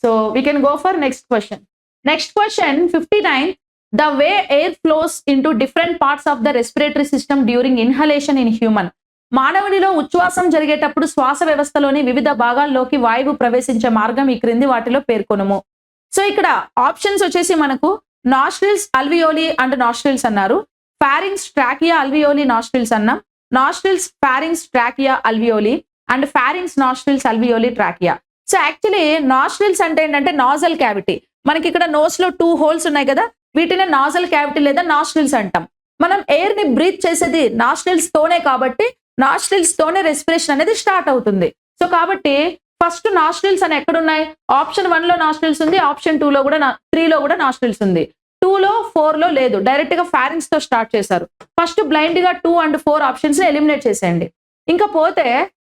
so we can go for next question. Next question 59. The way air flows into different parts of the respiratory system during inhalation in human. మానవునిలో ఉచ్ఛ్వాసం జరిగేటప్పుడు శ్వాస వ్యవస్థలోని వివిధ భాగాల్లోకి వాయువు ప్రవేశించే మార్గం ఈ క్రింది వాటిలో పేర్కొనుము. సో ఇక్కడ ఆప్షన్స్ వచ్చేసి మనకు నాస్ట్రిల్స్, అల్వియోలి అండ్ నాస్ట్రిల్స్ అన్నారు. ఫారింగ్స్, ట్రాకియా, అల్వియోలి, నాస్ట్రిల్స్ అన్నాం. Nostrils, pharynx, trachea, alveoli and pharynx, nostrils, alveoli, trachea. So actually nostrils అంటే ఏంటంటే నాజల్ క్యావిటీ. మనకి ఇక్కడ నోస్ లో 2 holes ఉన్నాయి కదా, వీటిని నాజల్ క్యావిటీ లేదా నాస్ట్రిల్స్ అంటాం. మనం ఎయిర్ ని బ్రీత్ చేసేది నాస్ట్రిల్స్ తోనే కాబట్టి నాస్ట్రిల్స్ తోనే రెస్పిరేషన్ అనేది స్టార్ట్ అవుతుంది. సో కాబట్టి ఫస్ట్ నాస్ట్రిల్స్ అని ఎక్కడ ఉన్నాయి? ఆప్షన్ 1 లో నాస్ట్రిల్స్ ఉంది, ఆప్షన్ 2 లో కూడా 3 లో కూడా నాస్ట్రిల్స్ ఉంది. 2 లో 4 లో లేదు, డైరెక్ట్ గా ఫారింగ్స్ తో స్టార్ట్ చేశారు. ఫస్ట్ బ్లైండ్ గా 2 and 4 ఆప్షన్స్ ఎలిమినేట్ చేసేయండి. ఇంకా పోతే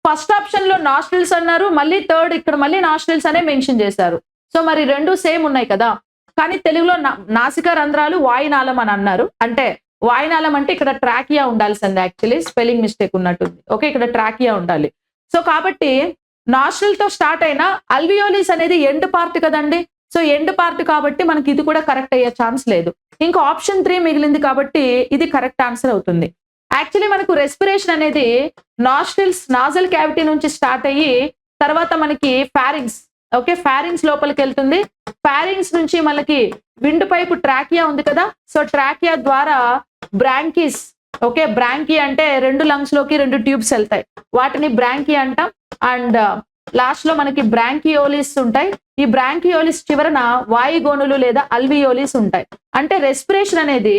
ఫస్ట్ ఆప్షన్ లో నాస్ట్రిల్స్ అన్నారు, మళ్ళీ థర్డ్ ఇక్కడ మళ్ళీ నాస్ట్రిల్స్ అనే మెన్షన్ చేశారు. సో మరి రెండు సేమ్ ఉన్నాయి కదా, కానీ తెలుగులో నాసికా రంధ్రాలు, వాయునాళం అని అన్నారు. అంటే వాయునాళం అంటే ఇక్కడ ట్రాకియా ఉండాల్సింది, యాక్చువల్లీ స్పెల్లింగ్ మిస్టేక్ ఉన్నట్టుంది. ఓకే, ఇక్కడ ట్రాకియా ఉండాలి. సో కాబట్టి నాస్ట్రిల్ తో స్టార్ట్ అయిన అల్వియోలిస్ అనేది ఎండ్ పార్ట్ కదండి. సో ఎండ్ పార్ట్ కాబట్టి మనకి ఇది కూడా కరెక్ట్ అయ్యే ఛాన్స్ లేదు. ఇంకా ఆప్షన్ 3 మిగిలింది కాబట్టి ఇది కరెక్ట్ ఆన్సర్ అవుతుంది. యాక్చువల్లీ మనకు రెస్పిరేషన్ అనేది నాస్ట్రిల్స్, నాజల్ క్యావిటీ నుంచి స్టార్ట్ అయ్యి తర్వాత మనకి ఫారింగ్స్, ఓకే, ఫారింగ్స్ లోపలికి వెళ్తుంది. ఫారింగ్స్ నుంచి మనకి విండ్ పైపు ట్రాకియా ఉంది కదా, సో ట్రాకియా ద్వారా బ్రాంకీస్, ఓకే, బ్రాంకీ అంటే 2 lungs లోకి 2 ట్యూబ్స్ వెళ్తాయి, వాటిని బ్రాంకీ అంటాం. అండ్ లాస్ట్ లో మనకి బ్రాంకియోలిస్ ఉంటాయి. ఈ బ్రాంకియోలిస్ చివరన వాయుగోనులు లేదా అల్వియోలిస్ ఉంటాయి. అంటే రెస్పిరేషన్ అనేది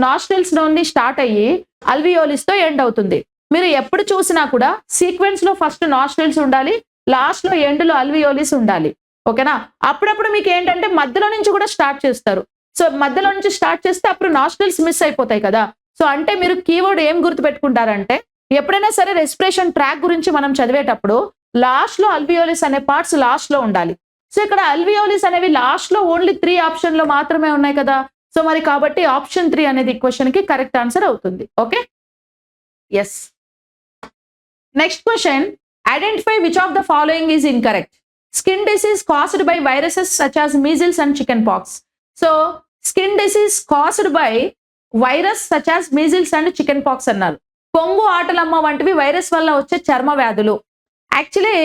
నాస్ట్రిల్స్ నుండి స్టార్ట్ అయ్యి అల్వియోలిస్ తో ఎండ్ అవుతుంది. మీరు ఎప్పుడు చూసినా కూడా సీక్వెన్స్ లో ఫస్ట్ నాస్ట్రిల్స్ ఉండాలి, లాస్ట్ లో ఎండ్ లో అల్వియోలిస్ ఉండాలి. ఓకేనా, అప్పుడప్పుడు మీకు ఏంటంటే మధ్యలో నుంచి కూడా స్టార్ట్ చేస్తారు. సో మధ్యలో నుంచి స్టార్ట్ చేస్తే అప్పుడు నాస్ట్రిల్స్ మిస్ అయిపోతాయి కదా. సో అంటే మీరు కీవర్డ్ ఏం గుర్తు పెట్టుకుంటారంటే, ఎప్పుడైనా సరే రెస్పిరేషన్ ట్రాక్ గురించి మనం చదివేటప్పుడు లాస్ట్ లో అల్వియోలిస్ అనే పార్ట్స్ లాస్ట్ లో ఉండాలి. సో ఇక్కడ అల్వియోలిస్ అనేవి లాస్ట్ లో ఓన్లీ 3 ఆప్షన్ లో మాత్రమే ఉన్నాయి కదా. సో మరి కాబట్టి ఆప్షన్ 3 అనేది క్వశ్చన్ కి కరెక్ట్ ఆన్సర్ అవుతుంది. Okay, yes. Next question, identify which of the following is incorrect. Skin disease caused by viruses such as measles and chicken pox. So skin disease caused by virus such as measles and chicken pox అన్నారు. పొంగు ఆటలమ్మ వంటివి virus వల్ల వచ్చే చర్మ వ్యాధులు. Actually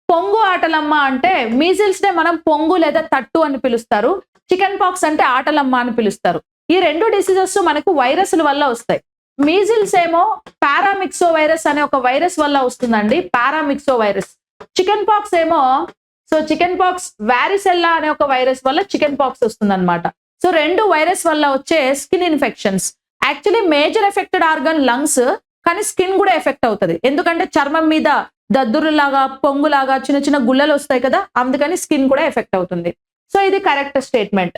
పొంగు ఆటలమ్మ అంటే measles నే మనం పొంగు లేదా తట్టు అని పిలుస్తారు, చికెన్ పాక్స్ అంటే ఆటలమ్మ అని పిలుస్తారు. ఈ 2 డిసీజెస్ మనకు వైరస్ల వల్ల వస్తాయి. మీజిల్స్ ఏమో పారామిక్సో వైరస్ అనే ఒక వైరస్ వల్ల వస్తుందండి, పారామిక్సో వైరస్. చికెన్ పాక్స్ ఏమో చికెన్ పాక్స్ వారిసెల్లా అనే ఒక వైరస్ వల్ల చికెన్ పాక్స్ వస్తుంది అనమాట. సో 2 వైరస్ వల్ల వచ్చే skin infections. Actually major affected organ lungs, కానీ స్కిన్ కూడా ఎఫెక్ట్ అవుతుంది. ఎందుకంటే చర్మం మీద దద్దురులాగా పొంగులాగా చిన్న చిన్న గుల్లలు వస్తాయి కదా, అందుకని స్కిన్ కూడా ఎఫెక్ట్ అవుతుంది. సో ఇది correct statement.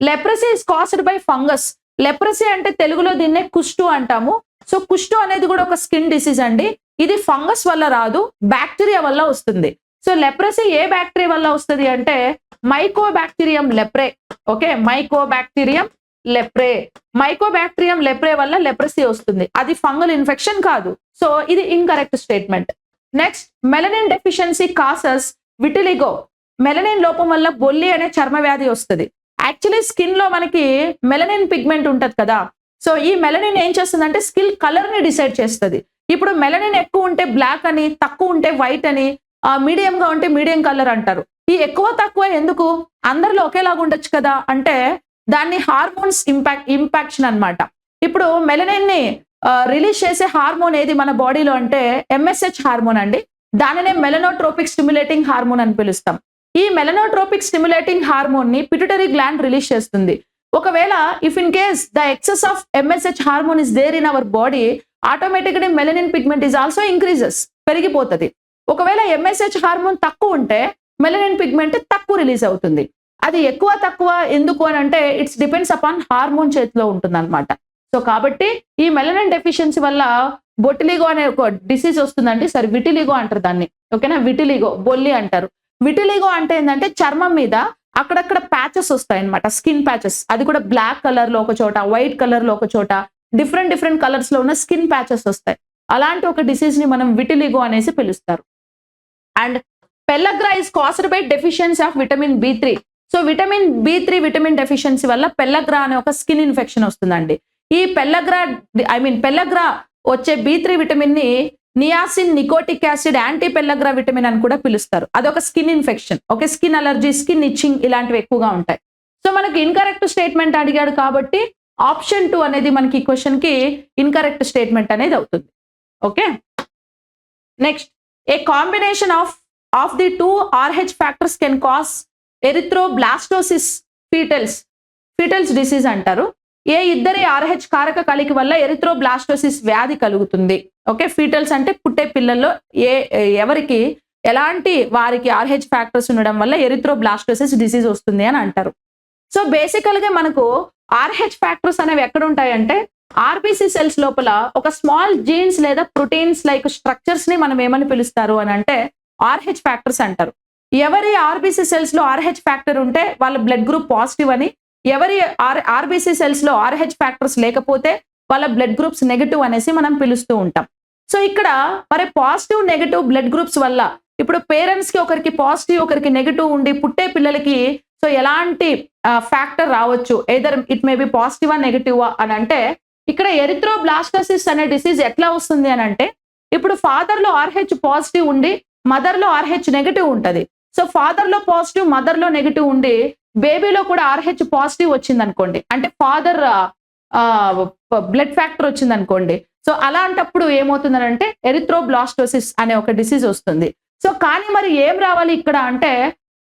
Leprosy is caused by fungus. Leprosy అంటే తెలుగులో దీన్నే కుష్టు అంటాము. సో కుష్టు అనేది కూడా ఒక స్కిన్ డిసీజ్ అండి. ఇది ఫంగస్ వల్ల రాదు, బ్యాక్టీరియా వల్ల వస్తుంది. సో లెప్రసీ ఏ బ్యాక్టీరియా వల్ల వస్తుంది అంటే Mycobacterium leprae. Okay, Mycobacterium leprae. Mycobacterium leprae వల్ల లెప్రసీ వస్తుంది. అది ఫంగల్ ఇన్ఫెక్షన్ కాదు. సో ఇది incorrect statement. Next, melanin deficiency causes vitiligo. Melanin లోపం వల్ల బొల్లి అనే చర్మ వ్యాధి వస్తుంది. యాక్చువల్లీ స్కిన్ లో మనకి మెలనిన్ పిగ్మెంట్ ఉంటది కదా. సో ఈ మెలనిన్ ఏం చేస్తుందంటే స్కిన్ కలర్ ని డిసైడ్ చేస్తుంది. ఇప్పుడు మెలనిన్ ఎక్కువ ఉంటే బ్లాక్ అని, తక్కువ ఉంటే వైట్ అని, మీడియం గా ఉంటే మీడియం కలర్ అంటారు. ఈ ఎక్కువ తక్కువ ఎందుకు? అందరిలో ఒకేలాగా ఉండొచ్చు కదా అంటే దాన్ని హార్మోన్స్ ఇంపాక్షన్ అన్నమాట. ఇప్పుడు మెలనిన్ ని రిలీజ్ చేసే హార్మోన్ ఏది మన బాడీలో అంటే ఎంఎస్హెచ్ హార్మోన్ అండి. దానినే మెలనోట్రోపిక్ స్టిమ్యులేటింగ్ హార్మోన్ అని పిలుస్తాం. ఈ మెలనోట్రోపిక్ స్టిమ్యులేటింగ్ హార్మోన్ ని పిట్యూటరీ గ్లాండ్ రిలీజ్ చేస్తుంది. ఒకవేళ if in case the excess of MSH hormone is there in our body, automatically melanin pigment is also increases, పెరిగిపోతుంది. ఒకవేళ ఎంఎస్హెచ్ హార్మోన్ తక్కువ ఉంటే మెలనిన్ పిగ్మెంట్ తక్కువ రిలీజ్ అవుతుంది. అది ఎక్కువ తక్కువ ఎందుకు అని అంటే ఇట్స్ డిపెండ్స్ అపాన్ హార్మోన్ చేతిలో ఉంటుంది అనమాట. సో కాబట్టి ఈ మెలనిన్ డెఫిషియన్సీ వల్ల బొటిలిగో అనే ఒక డిసీజ్ వస్తుందండి. సరే, విటిలిగో అంటారు దాన్ని. ఓకేనా, విటిలిగో, బొల్లి అంటారు. విటిలిగో అంటే ఏంటంటే చర్మం మీద అక్కడక్కడ ప్యాచెస్ వస్తాయి అనమాట, స్కిన్ ప్యాచెస్. అది కూడా బ్లాక్ కలర్ లో ఒక చోట, వైట్ కలర్ లో ఒక చోట, డిఫరెంట్ కలర్స్ లో ఉన్న స్కిన్ ప్యాచెస్ వస్తాయి. అలాంటి ఒక డిసీజ్ ని మనం విటిలిగో అనేసి పిలుస్తారు. And pellagra is caused by deficiency of vitamin B3. So vitamin B3 vitamin deficiency వల్ల పెల్లగ్రా అనే ఒక స్కిన్ ఇన్ఫెక్షన్ వస్తుందండి. ఈ పెల్లగ్రా వచ్చే B3 విటమిన్ ని niacin nicotic acid anti pellagra vitamin అని కూడా పిలుస్తారు. అదొక skin infection. Okay, skin allergy, skin itching ఇలాంటివి ఎక్కువగా ఉంటాయి. సో మనకి ఇన్కరెక్ట్ స్టేట్మెంట్ అడిగాడు కాబట్టి ఆప్షన్ 2 అనేది మనకి క్వశ్చన్ కి ఇన్కరెక్ట్ స్టేట్మెంట్ అనేది అవుతుంది. Okay, next, a combination of the 2 RH factors can cause erythroblastosis fetalis disease అంటారు. ఏ ఇద్దరి RH కారక కలికి వల్ల ఎరిథ్రోబ్లాస్టోసిస్ వ్యాధి కలుగుతుంది. ఓకే, ఫీటల్స్ అంటే పుట్టే పిల్లల్లో ఎవరికి ఎలాంటి వారికి RH ఫ్యాక్టర్స్ ఉండడం వల్ల ఎరిథ్రోబ్లాస్టోసిస్ డిసీజ్ వస్తుంది అని అంటారు. సో బేసికల్ గా మనకు RH ఫ్యాక్టర్స్ అనేవి ఎక్కడ ఉంటాయంటే RBC సెల్స్ లోపల ఒక స్మాల్ జీన్స్ లేదా ప్రోటీన్స్ లైక్ స్ట్రక్చర్స్ ని మనం ఏమని పిలుస్తారు అని అంటే RH ఫ్యాక్టర్స్ అంటారు. ఎవరి RBC సెల్స్ లో RH ఫ్యాక్టర్ ఉంటే వాళ్ళ బ్లడ్ గ్రూప్ పాజిటివ్ అని, ఎవరి RBC సెల్స్ లో RH ఫ్యాక్టర్స్ లేకపోతే వాళ్ళ బ్లడ్ గ్రూప్స్ నెగటివ్ అనేసి మనం పిలుస్తూ ఉంటాం. సో ఇక్కడ మరి పాజిటివ్ నెగటివ్ బ్లడ్ గ్రూప్స్ వల్ల ఇప్పుడు పేరెంట్స్ కి ఒకరికి పాజిటివ్ ఒకరికి నెగటివ్ ఉండి పుట్టే పిల్లలకి సో ఎలాంటి ఫ్యాక్టర్ రావచ్చు, ఎదర్ ఇట్ మే బి పాజిటివా నెగటివా అని అంటే ఇక్కడ ఎరిథ్రోబ్లాస్టోసిస్ అనే డిసీజ్ ఎట్లా వస్తుంది అని అంటే ఇప్పుడు ఫాదర్ లో RH పాజిటివ్ ఉండి మదర్ లో RH నెగటివ్ ఉంటది. సో ఫాదర్ లో పాజిటివ్ మదర్ లో నెగటివ్ ఉండి బేబీలో కూడా RH పాజిటివ్ వచ్చింది అనుకోండి, అంటే ఫాదర్ బ్లడ్ ఫ్యాక్టర్ వచ్చింది అనుకోండి. సో అలాంటప్పుడు ఏమవుతుందని అంటే ఎరిథ్రోబ్లాస్టోసిస్ అనే ఒక డిసీజ్ వస్తుంది. సో కానీ మరి ఏం రావాలి ఇక్కడ అంటే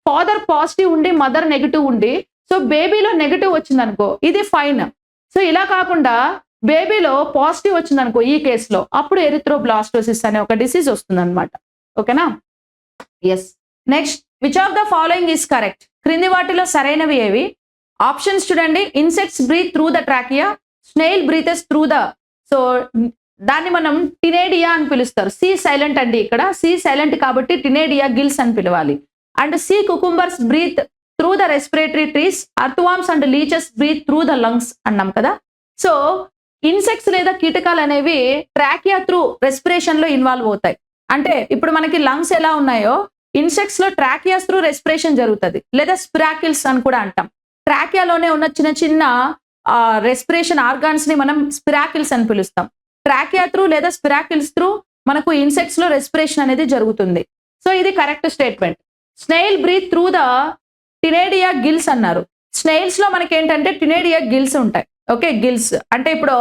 ఫాదర్ పాజిటివ్ ఉండి మదర్ నెగటివ్ ఉండి సో బేబీలో నెగటివ్ వచ్చింది అనుకో, ఇది ఫైన్. సో ఇలా కాకుండా బేబీలో పాజిటివ్ వచ్చింది అనుకో ఈ కేసులో, అప్పుడు ఎరిథ్రోబ్లాస్టోసిస్ అనే ఒక డిసీజ్ వస్తుంది అనమాట. ఓకేనా, yes. Next, which of the following is correct? క్రింది వాటిలో సరైనవి ఏవి? ఆప్షన్స్ చూడండి. Insects breathe through the trachea, snail breathes through the, so దాన్ని మనం టినేడియా అని పిలుస్తారు. సి సైలెంట్ అండి, ఇక్కడ సి సైలెంట్ కాబట్టి టినేడియా గిల్స్ అని పిలవాలి. And sea cucumbers breathe through the respiratory trees, earthworms and leeches breathe through the lungs అన్నాం కదా. సో ఇన్సెక్ట్స్ లేదా కీటకాలు అనేవి ట్రాకియా త్రూ రెస్పిరేషన్ లో ఇన్వాల్వ్ అవుతాయి. అంటే ఇప్పుడు మనకి లంగ్స్ ఎలా ఉన్నాయో ఇన్సెక్ట్స్ లో ట్రాకియాస్ త్రూ రెస్పిరేషన్ జరుగుతుంది, లేదా స్పిరాకిల్స్ అని కూడా అంటాం. ట్రాకియాలోనే ఉన్న చిన్న చిన్న రెస్పిరేషన్ ఆర్గాన్స్ ని మనం స్పిరాకిల్స్ అని పిలుస్తాం. ట్రాకియా త్రూ లేదా స్పిరాకిల్స్ త్రూ మనకు ఇన్సెక్ట్స్ లో రెస్పిరేషన్ అనేది జరుగుతుంది. సో ఇది correct statement. Snail breathe through the ctenidia gills అన్నారు. స్నేల్స్ లో మనకి ఏంటంటే టినేడియా గిల్స్ ఉంటాయి. ఓకే, గిల్స్ అంటే ఇప్పుడు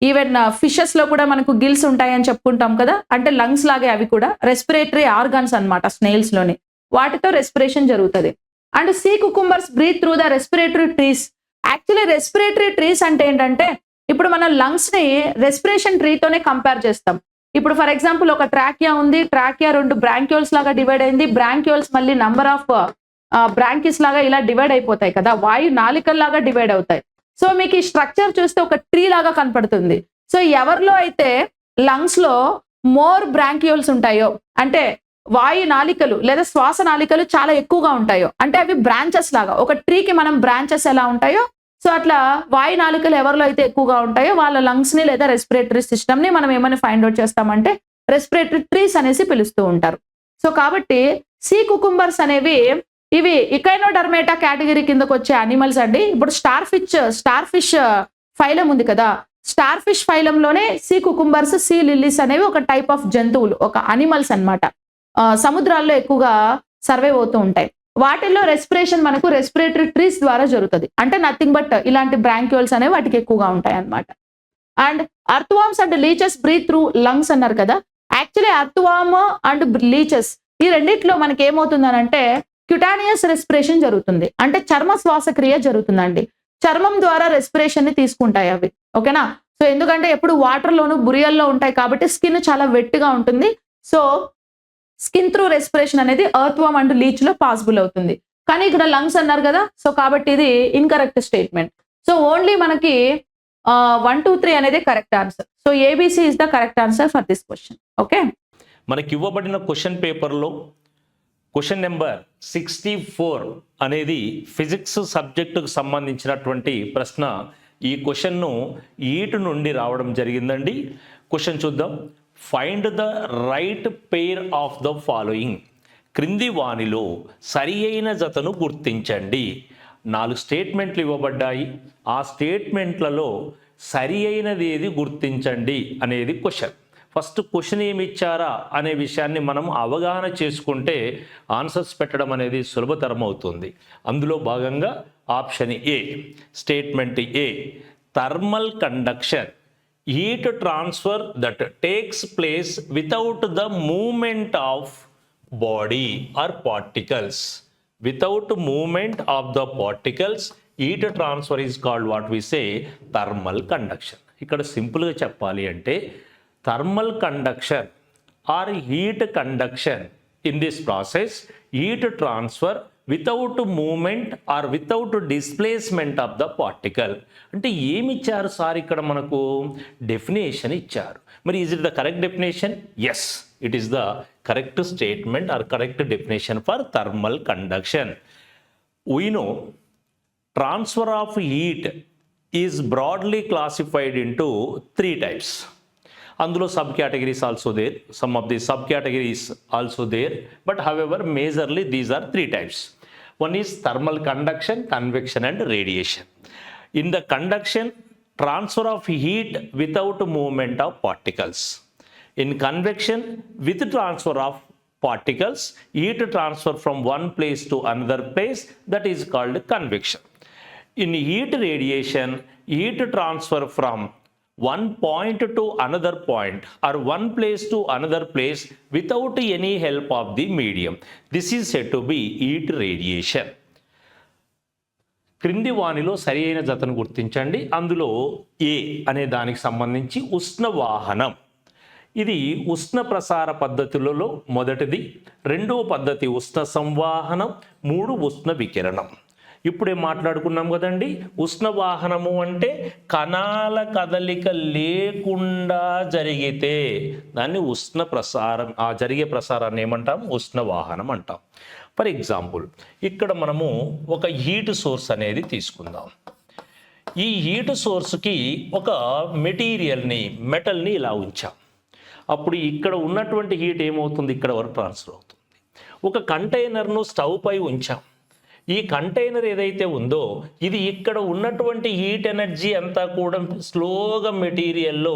ఈవెన్ ఫిషెస్ లో కూడా మనకు గిల్స్ ఉంటాయని చెప్పుకుంటాం కదా, అంటే లంగ్స్ లాగే అవి కూడా రెస్పిరేటరీ ఆర్గాన్స్ అన్నమాట స్నేల్స్ లోని, వాటితో రెస్పిరేషన్ జరుగుతుంది. And sea cucumbers breathe through the respiratory trees. Actually respiratory trees అంటే ఏంటంటే ఇప్పుడు మనం లంగ్స్ని రెస్పిరేషన్ ట్రీతోనే కంపేర్ చేస్తాం. ఇప్పుడు ఫర్ ఎగ్జాంపుల్ ఒక ట్రాకియా ఉంది, ట్రాకియా 2 బ్రాంక్యూల్స్ లాగా డివైడ్ అయింది, బ్రాంక్యూల్స్ మళ్ళీ నంబర్ ఆఫ్ బ్రాంకిస్ లాగా ఇలా డివైడ్ అయిపోతాయి కదా, వాయు నాళికల్లాగా డివైడ్ అవుతాయి. సో మీకు ఈ స్ట్రక్చర్ చూస్తే ఒక ట్రీ లాగా కనపడుతుంది. సో ఎవరిలో అయితే లంగ్స్ లో మోర్ బ్రాంక్యూల్స్ ఉంటాయో, అంటే వాయు నాళికలు లేదా శ్వాస నాళికలు చాలా ఎక్కువగా ఉంటాయో, అంటే అవి బ్రాంచెస్ లాగా, ఒక ట్రీకి మనం బ్రాంచెస్ ఎలా ఉంటాయో సో అట్లా వాయు నాళికలు ఎవరిలో అయితే ఎక్కువగా ఉంటాయో వాళ్ళ లంగ్స్ ని లేదా రెస్పిరేటరీ సిస్టమ్ ని మనం ఏమైనా ఫైండ్ అవుట్ చేస్తామంటే రెస్పిరేటరీ ట్రీస్ అనేసి పిలుస్తూ ఉంటారు. సో కాబట్టి సీ కుకుంబర్స్ అనేవి ఇవి ఇకైనోడర్మేటా కేటగిరీ కిందకు వచ్చే అనిమల్స్ అండి. ఇప్పుడు స్టార్ ఫిష్ ఫైలం ఉంది కదా, స్టార్ ఫిష్ ఫైలంలోనే సీ కుకుంబర్స్, సీ లిల్లీస్ అనేవి ఒక టైప్ ఆఫ్ జంతువులు, ఒక అనిమల్స్ అన్నమాట. సముద్రాల్లో ఎక్కువగా సర్వైవ్ అవుతూ ఉంటాయి. వాటిల్లో రెస్పిరేషన్ మనకు రెస్పిరేటరీ ట్రీస్ ద్వారా జరుగుతుంది. అంటే నథింగ్ బట్ ఇలాంటి బ్రాంక్యూల్స్ అనేవి వాటికి ఎక్కువగా ఉంటాయి అన్నమాట. And earthworms and leeches breathe through lungs అన్నారు కదా, యాక్చువల్లీ అర్త్వామ్ అండ్ లీచెస్ ఈ రెండిట్లో మనకి ఏమవుతుందనంటే క్యూటానియస్ రెస్పిరేషన్ జరుగుతుంది, అంటే చర్మ శ్వాసక్రియ జరుగుతుందండి. చర్మం ద్వారా రెస్పిరేషన్ ని తీసుకుంటాయి అవి, ఓకేనా. సో ఎందుకంటే ఎప్పుడు వాటర్ లోను బురియల్లో ఉంటాయి కాబట్టి స్కిన్ చాలా వెట్గా ఉంటుంది. సో స్కిన్ త్రూ రెస్పిరేషన్ అనేది ఎర్త్వామ్ అండ్ లీచ్ లో పాసిబుల్ అవుతుంది. కానీ ఇక్కడ లంగ్స్ అన్నారు కదా, సో కాబట్టి ఇది ఇన్కరెక్ట్ స్టేట్మెంట్. సో ఓన్లీ మనకి 1, 2, 3 అనేది correct answer. So ABC is the correct answer for this question. Okay, మనకి ఇవ్వబడిన క్వశ్చన్ పేపర్లో క్వశ్చన్ నెంబర్ 64 అనేది ఫిజిక్స్ సబ్జెక్టుకు సంబంధించినటువంటి ప్రశ్న. ఈ క్వశ్చన్ను ఈటు నుండి రావడం జరిగిందండి. క్వశ్చన్ చూద్దాం. Find the right pair of the following. క్రింది వానిలో సరి అయిన జతను గుర్తించండి. 4 స్టేట్మెంట్లు ఇవ్వబడ్డాయి. ఆ స్టేట్మెంట్లలో సరి అయినది ఏది గుర్తించండి అనేది క్వశ్చన్. ఫస్ట్ క్వశ్చన్ ఏమి ఇచ్చారా అనే విషయాన్ని మనం అవగాహన చేసుకుంటే ఆన్సర్స్ పెట్టడం అనేది సులభతరం అవుతుంది. అందులో భాగంగా option A, statement A, thermal conduction, heat transfer that takes place without the moment of body or particles. Without moment of the particles heat transfer is called what we say thermal conduction. ఇక్కడ సింపుల్గా చెప్పాలి అంటే thermal conduction or heat conduction in this process, heat transfer without moment or without displacement of the particle. అంటే ఏమి ఇచ్చారు sir ఇక్కడ మనకు? Definition ఇచ్చారు. మరి is it the correct definition? Yes, it is the correct statement or correct definition for thermal conduction. We know transfer of heat is broadly classified into 3 types. అందులో sub categories also there, some of the sub categories also there, but however majorly these are 3 types. One is thermal conduction, convection and radiation. In the conduction, transfer of heat without movement of particles. In convection, with transfer of particles, heat transfer from one place to another place, that is called convection. In heat radiation, heat transfer from one point to another point or one place to another place without any help of the medium. This is said to be heat radiation. క్రింది వానిలో సరి అయిన జతను గుర్తించండి. అందులో ఏ అనే దానికి సంబంధించి ఉష్ణ వాహనం. ఇది ఉష్ణ ప్రసార పద్ధతులలో మొదటిది. రెండవ పద్ధతి ఉష్ణ సంవాహనం. 3 ఉష్ణ వికిరణం. ఇప్పుడే మాట్లాడుకున్నాం కదండి, ఉష్ణ వాహనము అంటే కణాల కదలిక లేకుండా జరిగితే దాన్ని ఉష్ణ ప్రసారం, ఆ జరిగే ప్రసారాన్ని ఏమంటాం? ఉష్ణ వాహనం అంటాం. ఫర్ ఎగ్జాంపుల్ ఇక్కడ మనము ఒక హీట్ సోర్స్ అనేది తీసుకుందాం. ఈ హీట్ సోర్స్కి ఒక మెటల్ని ఇలా ఉంచాం. అప్పుడు ఇక్కడ ఉన్నటువంటి హీట్ ఏమవుతుంది? ఇక్కడ వరకు ట్రాన్స్ఫర్ అవుతుంది. ఒక కంటైనర్ను స్టవ్ పై ఉంచాం. ఈ కంటైనర్ ఏదైతే ఉందో ఇది ఇక్కడ ఉన్నటువంటి హీట్ ఎనర్జీ అంతా కూడా స్లోగా మెటీరియల్లో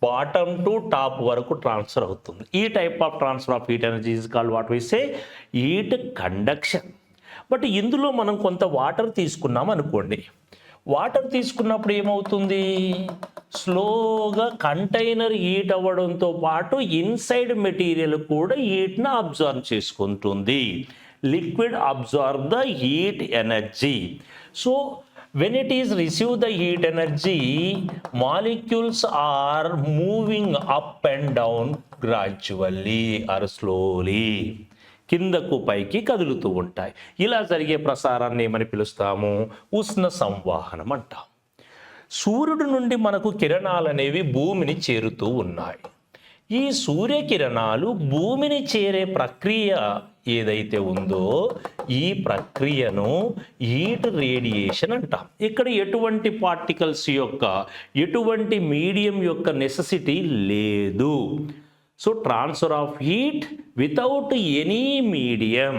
బాటమ్ టు టాప్ వరకు ట్రాన్స్ఫర్ అవుతుంది. ఈ type of transfer of heat energy is called what we say heat conduction. But ఇందులో మనం కొంత వాటర్ తీసుకున్నాం అనుకోండి. వాటర్ తీసుకున్నప్పుడు ఏమవుతుంది? స్లోగా కంటైనర్ హీట్ అవ్వడంతో పాటు ఇన్సైడ్ మెటీరియల్ కూడా హీట్ను అబ్జర్వ్ చేసుకుంటుంది. Liquid absorb the heat energy. So when it is received the heat energy, molecules are moving up and down gradually or slowly. కిందకు పైకి కదులుతూ ఉంటాయి. ఇలా జరిగే ప్రసారాన్ని ఏమని పిలుస్తాము? ఉష్ణ సంవాహనం అంటాం. సూర్యుడి నుండి మనకు కిరణాలు అనేవి భూమిని చేరుతూ ఉన్నాయి. ఈ సూర్యకిరణాలు భూమిని చేరే ప్రక్రియ ఏదైతే ఉందో ఈ ప్రక్రియను హీట్ రేడియేషన్ అంటాం. ఇక్కడ ఎటువంటి పార్టికల్స్ యొక్క ఎటువంటి మీడియం యొక్క నెసెసిటీ లేదు. So transfer of heat without any medium,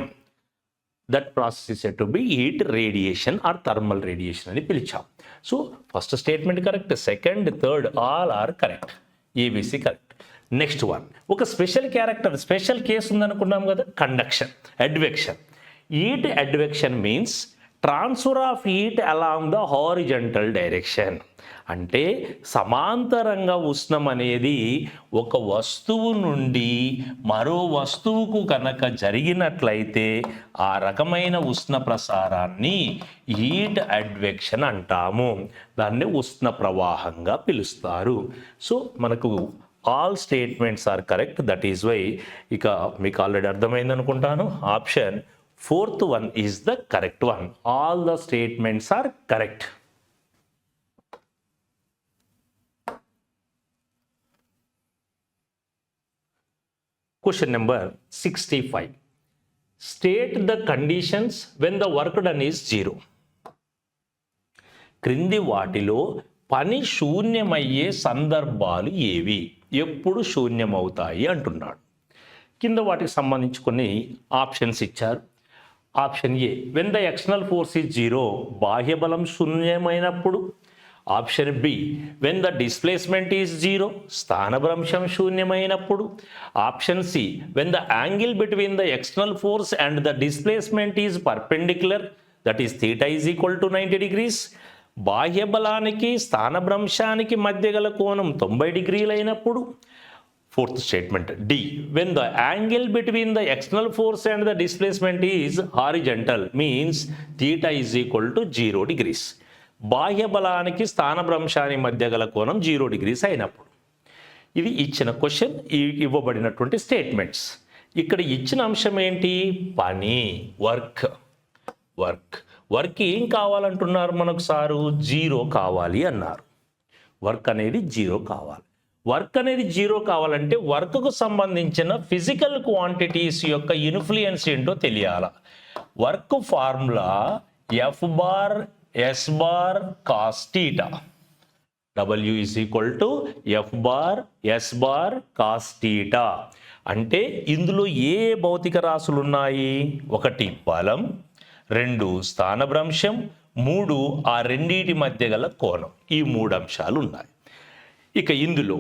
that process is said to be heat radiation or thermal radiation అని పిలిచాం. So first statement correct, second, third all are correct, ABC correct. Next one, ఒక special case ఉందనుకున్నాం కదా, conduction, advection. Heat advection means transfer of heat along the horizontal direction. అంటే సమాంతరంగా ఉష్ణం అనేది ఒక వస్తువు నుండి మరో వస్తువుకు కనుక జరిగినట్లయితే ఆ రకమైన ఉష్ణ ప్రసారాన్ని హీట్ అడ్వెక్షన్ అంటాము. దాన్ని ఉష్ణ ప్రవాహంగా పిలుస్తారు. సో మనకు all statements are correct. That is why ఇక మీకు ఆల్రెడీ అర్థమైంది అనుకుంటాను. Option 4th one is the correct one. All the statements are correct. Question number 65. State the conditions when the work done is 0. క్రింది వాటిలో పని శూన్యమయ్యే సందర్భాలు ఏవి, ఎప్పుడు శూన్యమవుతాయి అంటున్నాడు. కింద వాటికి సంబంధించి కొన్ని ఆప్షన్స్ ఇచ్చారు. Option A, when the external force is 0, బాహ్య బలం శూన్యమైనప్పుడు. Option B, when the displacement is 0, స్థానభ్రంశం శూన్యమైనప్పుడు. Option C, when the angle between the external force and the displacement is perpendicular, that is theta is equal to 90 degrees. బాహ్య బలానికి స్థానభ్రంశానికి మధ్య గల కోణం 90 degrees అయినప్పుడు. Fourth statement D, when the angle between the external force and the displacement is horizontal means theta is equal to 0 degrees. బాహ్య బలానికి స్థానభ్రంశానికి మధ్య గల కోణం 0 degrees అయినప్పుడు. ఇది ఇచ్చిన క్వశ్చన్, ఇవ్వబడినటువంటి స్టేట్మెంట్స్. ఇక్కడ ఇచ్చిన అంశం ఏంటి? పని, వర్క్ ఏం కావాలంటున్నారు మనకు సారు? 0 కావాలి అన్నారు. వర్క్ అనేది 0 కావాలి. వర్క్ అనేది 0 కావాలంటే వర్క్కు సంబంధించిన ఫిజికల్ క్వాంటిటీస్ యొక్క ఇన్ఫ్లుయెన్స్ ఏంటో తెలియాల. Work formula F bar S bar cos theta. W is equal to F bar S bar cos theta. అంటే ఇందులో ఏ భౌతిక రాశులు ఉన్నాయి? 1 బలం, 2 స్థానభ్రంశం, 3 ఆ రెండింటి మధ్య గల కోణం. ఈ 3 అంశాలు ఉన్నాయి. ఇక ఇందులో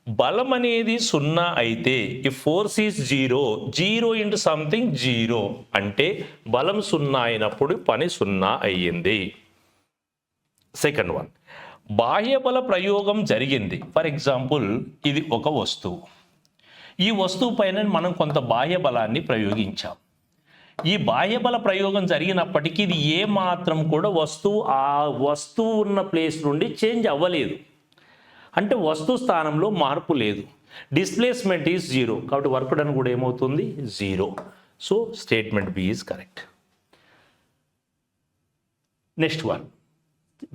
బలం అనేది 0 అయితే ఈ ఫోర్స్ ఈజ్ 0 ఇంటూ సంథింగ్ 0 అంటే బలం 0 అయినప్పుడు పని 0 అయ్యింది. సెకండ్ వన్, బాహ్య బల ప్రయోగం జరిగింది. ఫర్ ఎగ్జాంపుల్ ఇది ఒక వస్తువు. ఈ వస్తువు పైన మనం కొంత బాహ్య బలాన్ని ప్రయోగించాం. ఈ బాహ్య బల ప్రయోగం జరిగినప్పటికీ ఇది ఏ మాత్రం కూడా ఆ వస్తువు ఉన్న ప్లేస్ నుండి చేంజ్ అవ్వలేదు. అంటే వస్తువు స్థానంలో మార్పు లేదు. డిస్ప్లేస్మెంట్ ఈజ్ 0 కాబట్టి వర్క్ డన్ కూడా ఏమవుతుంది? 0. So statement B is correct. Next one,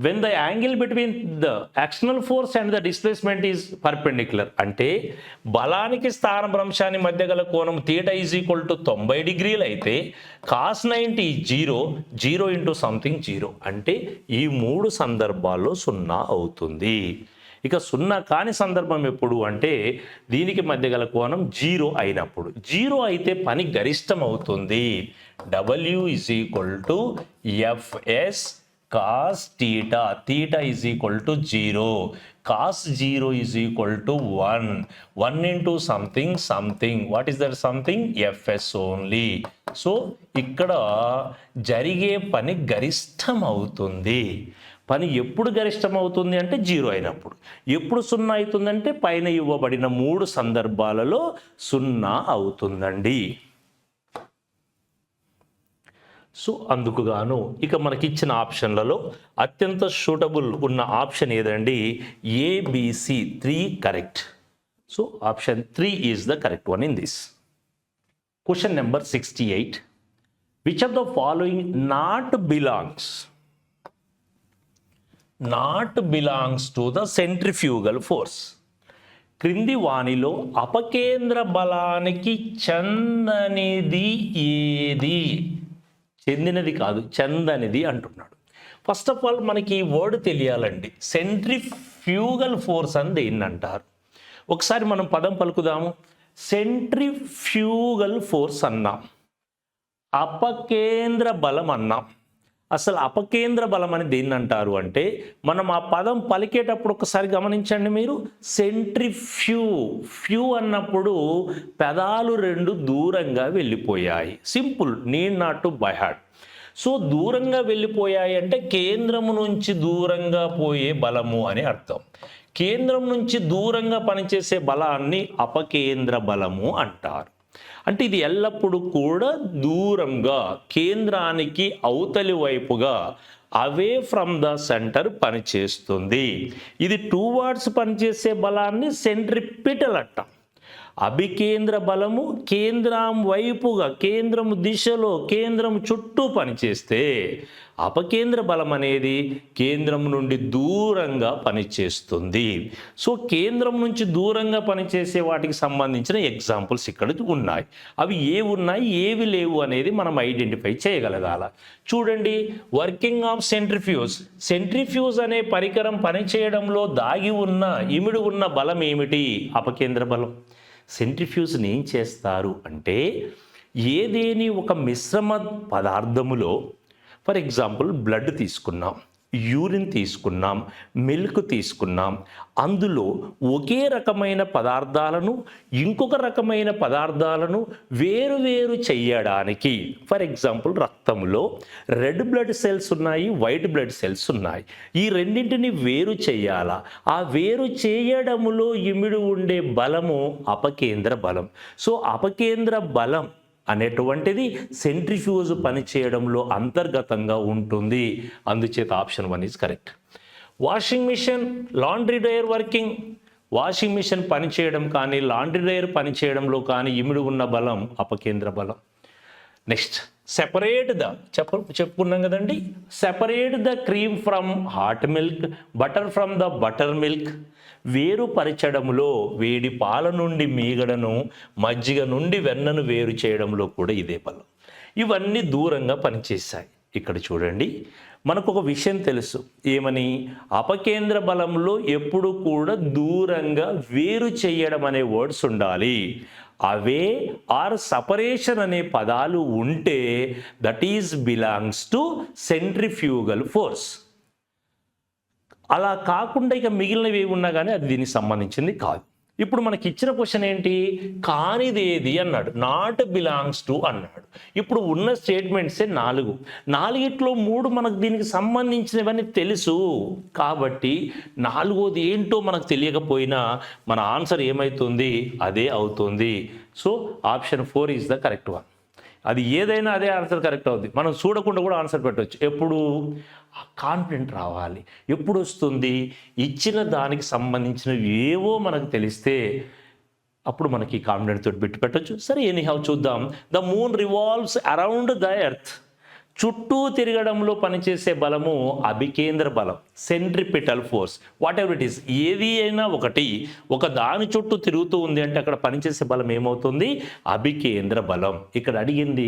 when the angle between the external force and the displacement is perpendicular అంటే బలానికి స్థానభ్రంశానికి మధ్య గల కోణం theta is equal to 90 degrees అయితే కాస్ 90 0 ఇంటూ సంథింగ్ 0 అంటే ఈ 3 సందర్భాల్లో 0 అవుతుంది. ఇక 0 కాని సందర్భం ఎప్పుడు అంటే దీనికి మధ్య గల కోణం 0 అయినప్పుడు. 0 అయితే పని గరిష్టం అవుతుంది. W is equal to FS cos theta, theta is equal to 0, cos 0 is equal to 1 into something, what is that something? Fs only. So ఇక్కడ జరిగే పని గరిష్టం అవుతుంది. పని ఎప్పుడు గరిష్టం అవుతుంది అంటే 0 అయినప్పుడు. ఎప్పుడు 0 అవుతుందంటే పైన ఇవ్వబడిన 3 సందర్భాలలో 0 అవుతుందండి. సో అందుకు గాను ఇక మనకిచ్చిన ఆప్షన్లలో అత్యంత సూటబుల్ ఉన్న ఆప్షన్ ఏదండి? ABC 3 correct. So option 3 is the correct one in this. Question number 68. Which of the following not belongs to the centrifugal force? క్రింది వానిలో అపకేంద్ర బలానికి చెందనిది ఏది? చెందినది కాదు, చెందనిది అంటున్నాడు. ఫస్ట్ ఆఫ్ ఆల్ మనకి ఈ వర్డ్ తెలియాలండి. సెంట్రిఫ్యూగల్ ఫోర్స్ అని దేన్ని అంటారు? ఒకసారి మనం పదం పలుకుదాము. సెంట్రిఫ్యూగల్ ఫోర్స్ అన్నాం, అపకేంద్ర బలం అన్నాం. అసలు అపకేంద్ర బలం అని దేన్ని అంటారు అంటే, మనం ఆ పదం పలికేటప్పుడు ఒకసారి గమనించండి మీరు. ఫ్యూ అన్నప్పుడు పెదాలు 2 దూరంగా వెళ్ళిపోయాయి. Simple, need not to buy heart. So దూరంగా వెళ్ళిపోయాయి అంటే కేంద్రము నుంచి దూరంగా పోయే బలము అని అర్థం. కేంద్రం నుంచి దూరంగా పనిచేసే బలాన్ని అపకేంద్ర బలము అంటారు. అంటే ఇది ఎల్లప్పుడూ కూడా దూరంగా, కేంద్రానికి అవతలి వైపుగా, అవే ఫ్రమ్ ద సెంటర్ పనిచేస్తుంది. ఇది టువర్డ్స్ పనిచేసే బలాన్ని సెంట్రిపిటల్ అంటాం. అభికేంద్ర బలము కేంద్రం వైపుగా, కేంద్రము దిశలో, కేంద్రం చుట్టూ పనిచేస్తే, అపకేంద్ర బలం అనేది కేంద్రం నుండి దూరంగా పనిచేస్తుంది. సో కేంద్రం నుంచి దూరంగా పనిచేసే వాటికి సంబంధించిన ఎగ్జాంపుల్స్ ఇక్కడ ఉన్నాయి. అవి ఏవి ఉన్నాయి, ఏవి లేవు అనేది మనం ఐడెంటిఫై చేయగలగాల. చూడండి, వర్కింగ్ ఆఫ్ సెంట్రిఫ్యూజ్. సెంట్రిఫ్యూజ్ అనే పరికరం పనిచేయడంలో దాగి ఉన్న, ఇమిడి ఉన్న బలం ఏమిటి? అపకేంద్ర బలం. సెంట్రిఫ్యూజ్ని ఏం చేస్తారు అంటే, ఏదేని ఒక మిశ్రమ పదార్థములో, ఫర్ ఎగ్జాంపుల్ బ్లడ్ తీసుకున్నాం, యూరిన్ తీసుకున్నాం, మిల్క్ తీసుకున్నాం, అందులో ఒకే రకమైన పదార్థాలను ఇంకొక రకమైన పదార్థాలను వేరు చేయడానికి, ఫర్ ఎగ్జాంపుల్ రక్తంలో రెడ్ బ్లడ్ సెల్స్ ఉన్నాయి, వైట్ బ్లడ్ సెల్స్ ఉన్నాయి. ఈ రెండింటిని వేరు చేయాలా? ఆ వేరు చేయడములో ఇమిడి ఉండే బలము అపకేంద్ర బలం. సో అపకేంద్ర బలం అనేటువంటిది సెంట్రిఫ్యూజ్ పనిచేయడంలో అంతర్గతంగా ఉంటుంది. అందుచేత option 1 is correct. Washing machine, laundry dryer working. Washing machine పనిచేయడం కానీ, లాండ్రీ డ్రైయర్ పనిచేయడంలో కానీ ఇమిడి ఉన్న బలం అపకేంద్ర బలం. నెక్స్ట్, సెపరేట్ ద, చెప్పుకున్నాం కదండి. Separate the cream from hot milk, butter from the butter milk. వేరుపరచడంలో, వేడి పాల నుండి మీగడను, మజ్జిగ నుండి వెన్నను వేరు చేయడంలో కూడా ఇదే బలం. ఇవన్నీ దూరంగా పనిచేశాయి. ఇక్కడ చూడండి, మనకు ఒక విషయం తెలుసు. ఏమని? అపకేంద్ర బలంలో ఎప్పుడు కూడా దూరంగా వేరు చేయడం అనే వర్డ్స్ ఉండాలి. అవే ఆర్ సపరేషన్ అనే పదాలు ఉంటే that is belongs to centrifugal force. అలా కాకుండా ఇక మిగిలినవి ఏవి ఉన్నా కానీ అది దీనికి సంబంధించింది కాదు. ఇప్పుడు మనకి ఇచ్చిన క్వశ్చన్ ఏంటి? కానిదేది అన్నాడు, నాట్ బిలాంగ్స్ టు అన్నాడు. ఇప్పుడు ఉన్న స్టేట్మెంట్సే 4. 4 3 మనకు దీనికి సంబంధించినవన్నీ తెలుసు. కాబట్టి 4వది ఏంటో మనకు తెలియకపోయినా మన ఆన్సర్ ఏమవుతుంది? అదే అవుతుంది. So option 4 is the correct one. అది ఏదైనా అదే ఆన్సర్ కరెక్ట్ అవుతుంది. మనం చూడకుండా కూడా ఆన్సర్ పెట్టవచ్చు. ఎప్పుడు? కాన్ఫిడెంట్ రావాలి. ఎప్పుడు వస్తుంది? ఇచ్చిన దానికి సంబంధించిన ఏవో మనకు తెలిస్తే అప్పుడు మనకి కాన్ఫిడెంట్ తోటి పెట్టచ్చు. సరే, ఎనీహౌ చూద్దాం. The moon revolves around the earth. చుట్టూ తిరగడంలో పనిచేసే బలము అభికేంద్ర బలం, centripetal force. What ever it is, ఏది అయినా ఒక దాని చుట్టూ తిరుగుతూ ఉంది అంటే అక్కడ పనిచేసే బలం ఏమవుతుంది? అభికేంద్ర బలం. ఇక్కడ అడిగింది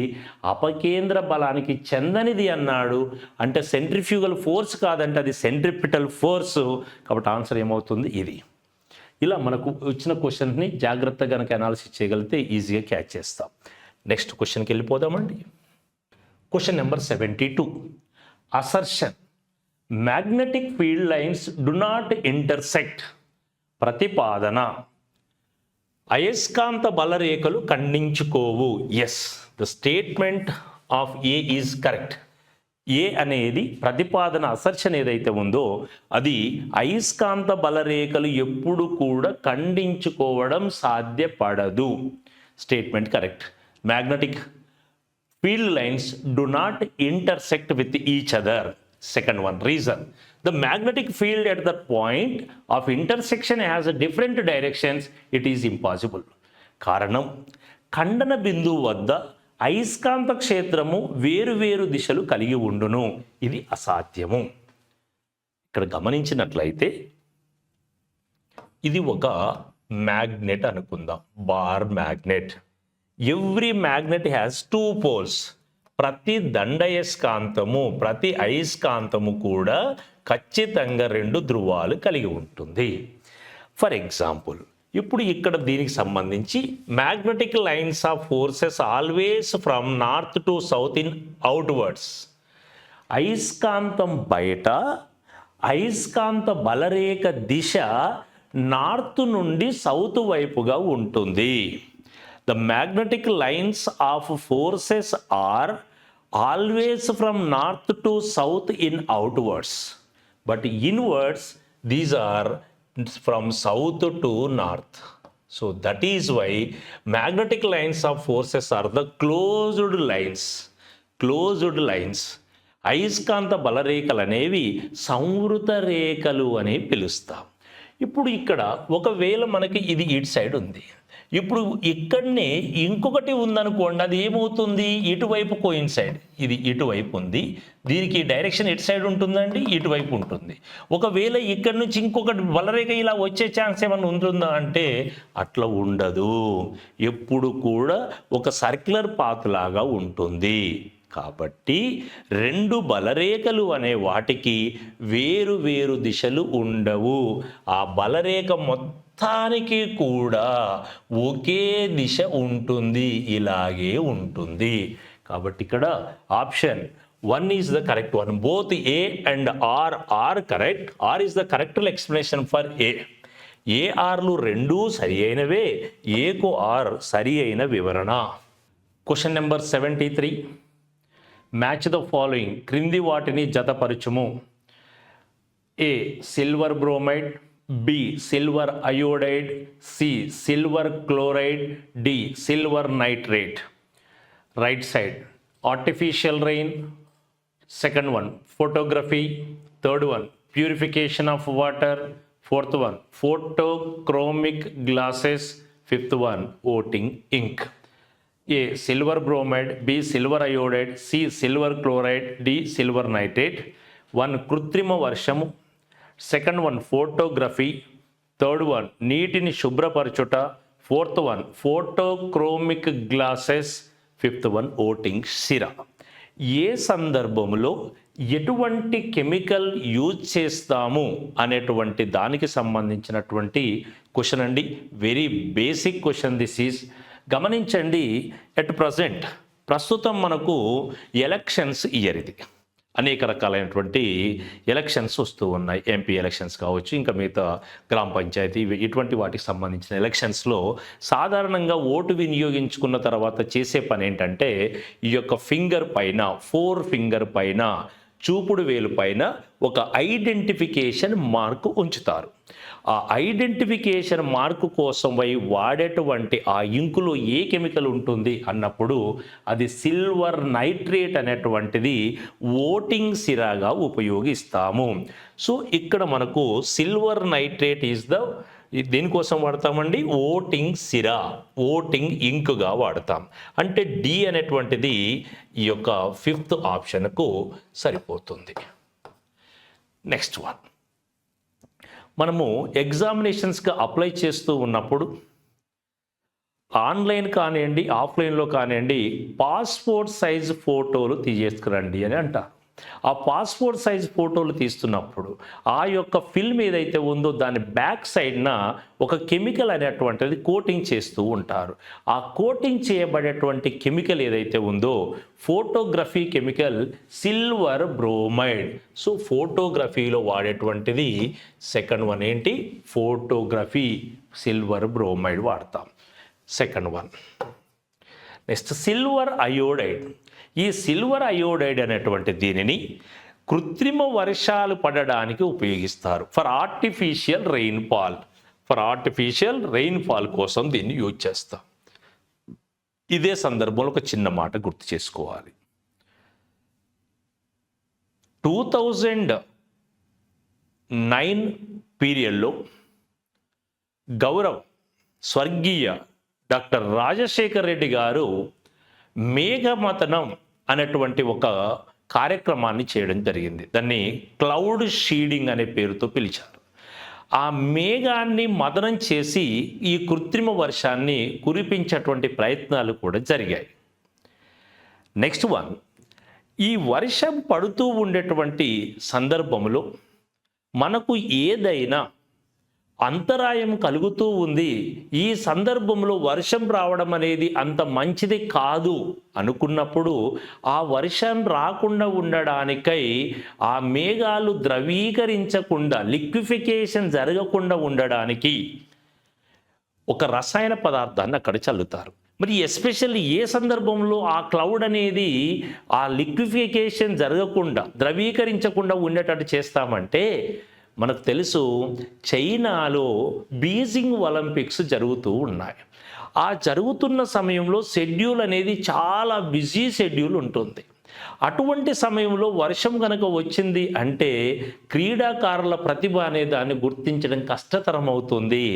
అపకేంద్ర బలానికి చెందనిది అన్నాడు, అంటే సెంట్రిఫ్యూగల్ ఫోర్స్ కాదంటే అది సెంట్రిపిటల్ ఫోర్స్. కాబట్టి ఆన్సర్ ఏమవుతుంది? ఇది. ఇలా మనకు వచ్చిన క్వశ్చన్ని జాగ్రత్తగా కనుక అనాలిసిస్ చేయగలిగితే ఈజీగా క్యాచ్ చేస్తాం. నెక్స్ట్ క్వశ్చన్కి వెళ్ళిపోదామండి. Question number 72. Assertion. Magnetic field lines do not intersect. ప్రతిపాదన. అయస్కాంత బలరేఖలు ఖండించుకోవు. Yes, the statement of A is correct. A అనేది ప్రతిపాదన, అసర్షన్ ఏదైతే ఉందో అది అయస్కాంత బలరేఖలు ఎప్పుడు కూడా ఖండించుకోవడం సాధ్యపడదు. Statement correct. Magnetic field lines do not intersect with each other. Second one, reason. The magnetic field at the point of intersection has a different directions. It is impossible. కారణం, ఖండన బిందువు వద్ద అయస్కాంత క్షేత్రము వేరు దిశలు కలిగి ఉండును. ఇది అసాధ్యము. ఇక్కడ గమనించినట్లయితే ఇది ఒక మ్యాగ్నెట్ అనుకుందాం, bar magnet. Every magnet has 2 poles. ప్రతి దండయస్కాంతము, ప్రతి అయస్కాంతము కూడా ఖచ్చితంగా 2 ధ్రువాలు కలిగి ఉంటుంది. ఫర్ ఎగ్జాంపుల్, ఇప్పుడు ఇక్కడ దీనికి సంబంధించి magnetic lines of forces always from north to south in outwards. అయస్కాంతం బయట అయస్కాంత బలరేఖ దిశ నార్త్ నుండి సౌత్ వైపుగా ఉంటుంది. The magnetic lines of forces are always from north to south in outwards, but inwards these are from south to north. So that is why magnetic lines of forces are the closed lines. Closed lines. అయస్కాంత బలరేఖలు అనేవి సంవృత రేఖలు అని పిలుస్తాం. ఇప్పుడు ఇక్కడ ఒకవేళ మనకి ఇది ఇటు సైడ్ ఉంది, ఇప్పుడు ఇక్కడనే ఇంకొకటి ఉందనుకోండి, అది ఏమవుతుంది, ఇటువైపు కోయిన్సైడ్. ఇది ఇటువైపు ఉంది, దీనికి డైరెక్షన్ ఎటు సైడ్ ఉంటుందండి, ఇటువైపు ఉంటుంది. ఒకవేళ ఇక్కడ నుంచి ఇంకొకటి బలరేఖ ఇలా వచ్చే ఛాన్స్ ఏమైనా ఉంటుందా అంటే అట్లా ఉండదు. ఎప్పుడు కూడా ఒక సర్క్యులర్ పాత్ లాగా ఉంటుంది. కాబట్టి 2 బలరేఖలు అనే వాటికి వేరు దిశలు ఉండవు. ఆ బలరేఖ మొత్తానికి కూడా ఒకే దిశ ఉంటుంది, ఇలాగే ఉంటుంది. కాబట్టి ఇక్కడ option 1 is the correct one. Both A and R correct. R is the correct explanation for A. ఏఆర్లు 2 సరి అయినవే, ఏకు ఆర్ సరి అయిన వివరణ. Question number 73. Match the following. క్రింది వాటిని జతపరచుము. A silver bromide, B silver iodide, C silver chloride, D silver nitrate. Right side artificial rain. Second one photography. Third one purification of water. Fourth one photochromic glasses. Fifth one voting ink. A silver bromide, B silver iodide, C silver chloride, D silver nitrate. 1 కృత్రిమ వర్షము. Second one photography. Third one నీటిని శుభ్రపరచుట. Fourth one photochromic glasses. Fifth one voting సిరా. ఏ సందర్భంలో ఎటువంటి chemical use చేస్తాము అనేటువంటి దానికి సంబంధించినటువంటి క్వశ్చన్ అండి. Very basic question this is. గమనించండి, ప్రస్తుతం మనకు ఎలక్షన్స్ ఇయర్ ఇది. అనేక రకాలైనటువంటి ఎలక్షన్స్ వస్తూ ఉన్నాయి. ఎంపీ ఎలక్షన్స్ కావచ్చు, ఇంకా మిగతా గ్రామ పంచాయతీ, ఇటువంటి వాటికి సంబంధించిన ఎలక్షన్స్లో సాధారణంగా ఓటు వినియోగించుకున్న తర్వాత చేసే పని ఏంటంటే ఈ యొక్క ఫింగర్ పైన, 4 ఫింగర్ పైన, చూపుడు వేలు పైన ఒక ఐడెంటిఫికేషన్ మార్కు ఉంచుతారు. ఆ ఐడెంటిఫికేషన్ మార్కు కోసం వాడేటువంటి ఆ ఇంకులో ఏ కెమికల్ ఉంటుంది అన్నప్పుడు అది సిల్వర్ నైట్రేట్ అనేటువంటిది ఓటింగ్ సిరాగా ఉపయోగిస్తాము. సో ఇక్కడ మనకు సిల్వర్ నైట్రేట్ ఈజ్ ద, దేనికోసం వాడతామండి, ఓటింగ్ సిరా, ఓటింగ్ ఇంకుగా వాడతాం. అంటే డి అనేటువంటిది ఈ యొక్క 5th ఆప్షన్కు సరిపోతుంది. నెక్స్ట్ వన్, మనము ఎగ్జామినేషన్స్కి అప్లై చేస్తూ ఉన్నప్పుడు ఆన్లైన్ కానివ్వండి, ఆఫ్లైన్లో కానివ్వండి, పాస్పోర్ట్ సైజ్ ఫోటోలు తీసుకురండి అని అంటారు. ఆ పాస్పోర్ట్ సైజ్ ఫోటోలు తీస్తున్నప్పుడు ఆ యొక్క ఫిల్మ్ ఏదైతే ఉందో దాని బ్యాక్ సైడ్న ఒక కెమికల్ అనేటువంటిది కోటింగ్ చేస్తూ ఉంటారు. ఆ కోటింగ్ చేయబడేటువంటి కెమికల్ ఏదైతే ఉందో photography chemical silver bromide. So ఫోటోగ్రఫీలో వాడేటువంటిది సెకండ్ వన్ ఏంటి, ఫోటోగ్రఫీ సిల్వర్ బ్రోమైడ్ వాడతాం. Second one. Next silver iodide. ఈ సిల్వర్ అయోడైడ్ అనేటువంటి దీనిని కృత్రిమ వర్షాలు పడడానికి ఉపయోగిస్తారు. ఫర్ ఆర్టిఫిషియల్ రెయిన్ఫాల్ కోసం దీన్ని యూజ్ చేస్తాం. ఇదే సందర్భంలో ఒక చిన్న మాట గుర్తు చేసుకోవాలి. 2009 పీరియడ్లో స్వర్గీయ డాక్టర్ రాజశేఖర్ రెడ్డి గారు మేఘమథనం అనేటువంటి ఒక కార్యక్రమాన్ని చేయడం జరిగింది. దాన్ని క్లౌడ్ షీడింగ్ అనే పేరుతో పిలిచారు. ఆ మేఘాన్ని మదనం చేసి ఈ కృత్రిమ వర్షాన్ని కురిపించేటువంటి ప్రయత్నాలు కూడా జరిగాయి. నెక్స్ట్ వన్, ఈ వర్షం పడుతూ ఉండేటువంటి సందర్భంలో మనకు ఏదైనా అంతరాయం కలుగుతూ ఉంది, ఈ సందర్భంలో వర్షం రావడం అనేది అంత మంచిది కాదు అనుకున్నప్పుడు ఆ వర్షం రాకుండా ఉండడానికై ఆ మేఘాలు ద్రవీకరించకుండా, లిక్విఫికేషన్ జరగకుండా ఉండడానికి ఒక రసాయన పదార్థాన్ని అక్కడ చల్లుతారు. మరి ఎస్పెషల్లీ ఏ సందర్భంలో ఆ క్లౌడ్ అనేది ఆ లిక్విఫికేషన్ జరగకుండా, ద్రవీకరించకుండా ఉండేటట్టు చేస్తామంటే, మనకు తెలుసు చైనాలో బీజింగ్ ఒలింపిక్స్ జరుగుతూ ఉన్నాయి. ఆ జరుగుతున్న సమయంలో షెడ్యూల్ అనేది చాలా బిజీ షెడ్యూల్ ఉంటుంది. అటువంటి సమయంలో వర్షం కనుక వచ్చింది అంటే క్రీడాకారుల ప్రతిభ అనే దాన్ని గుర్తించడం కష్టతరం అవుతుంది.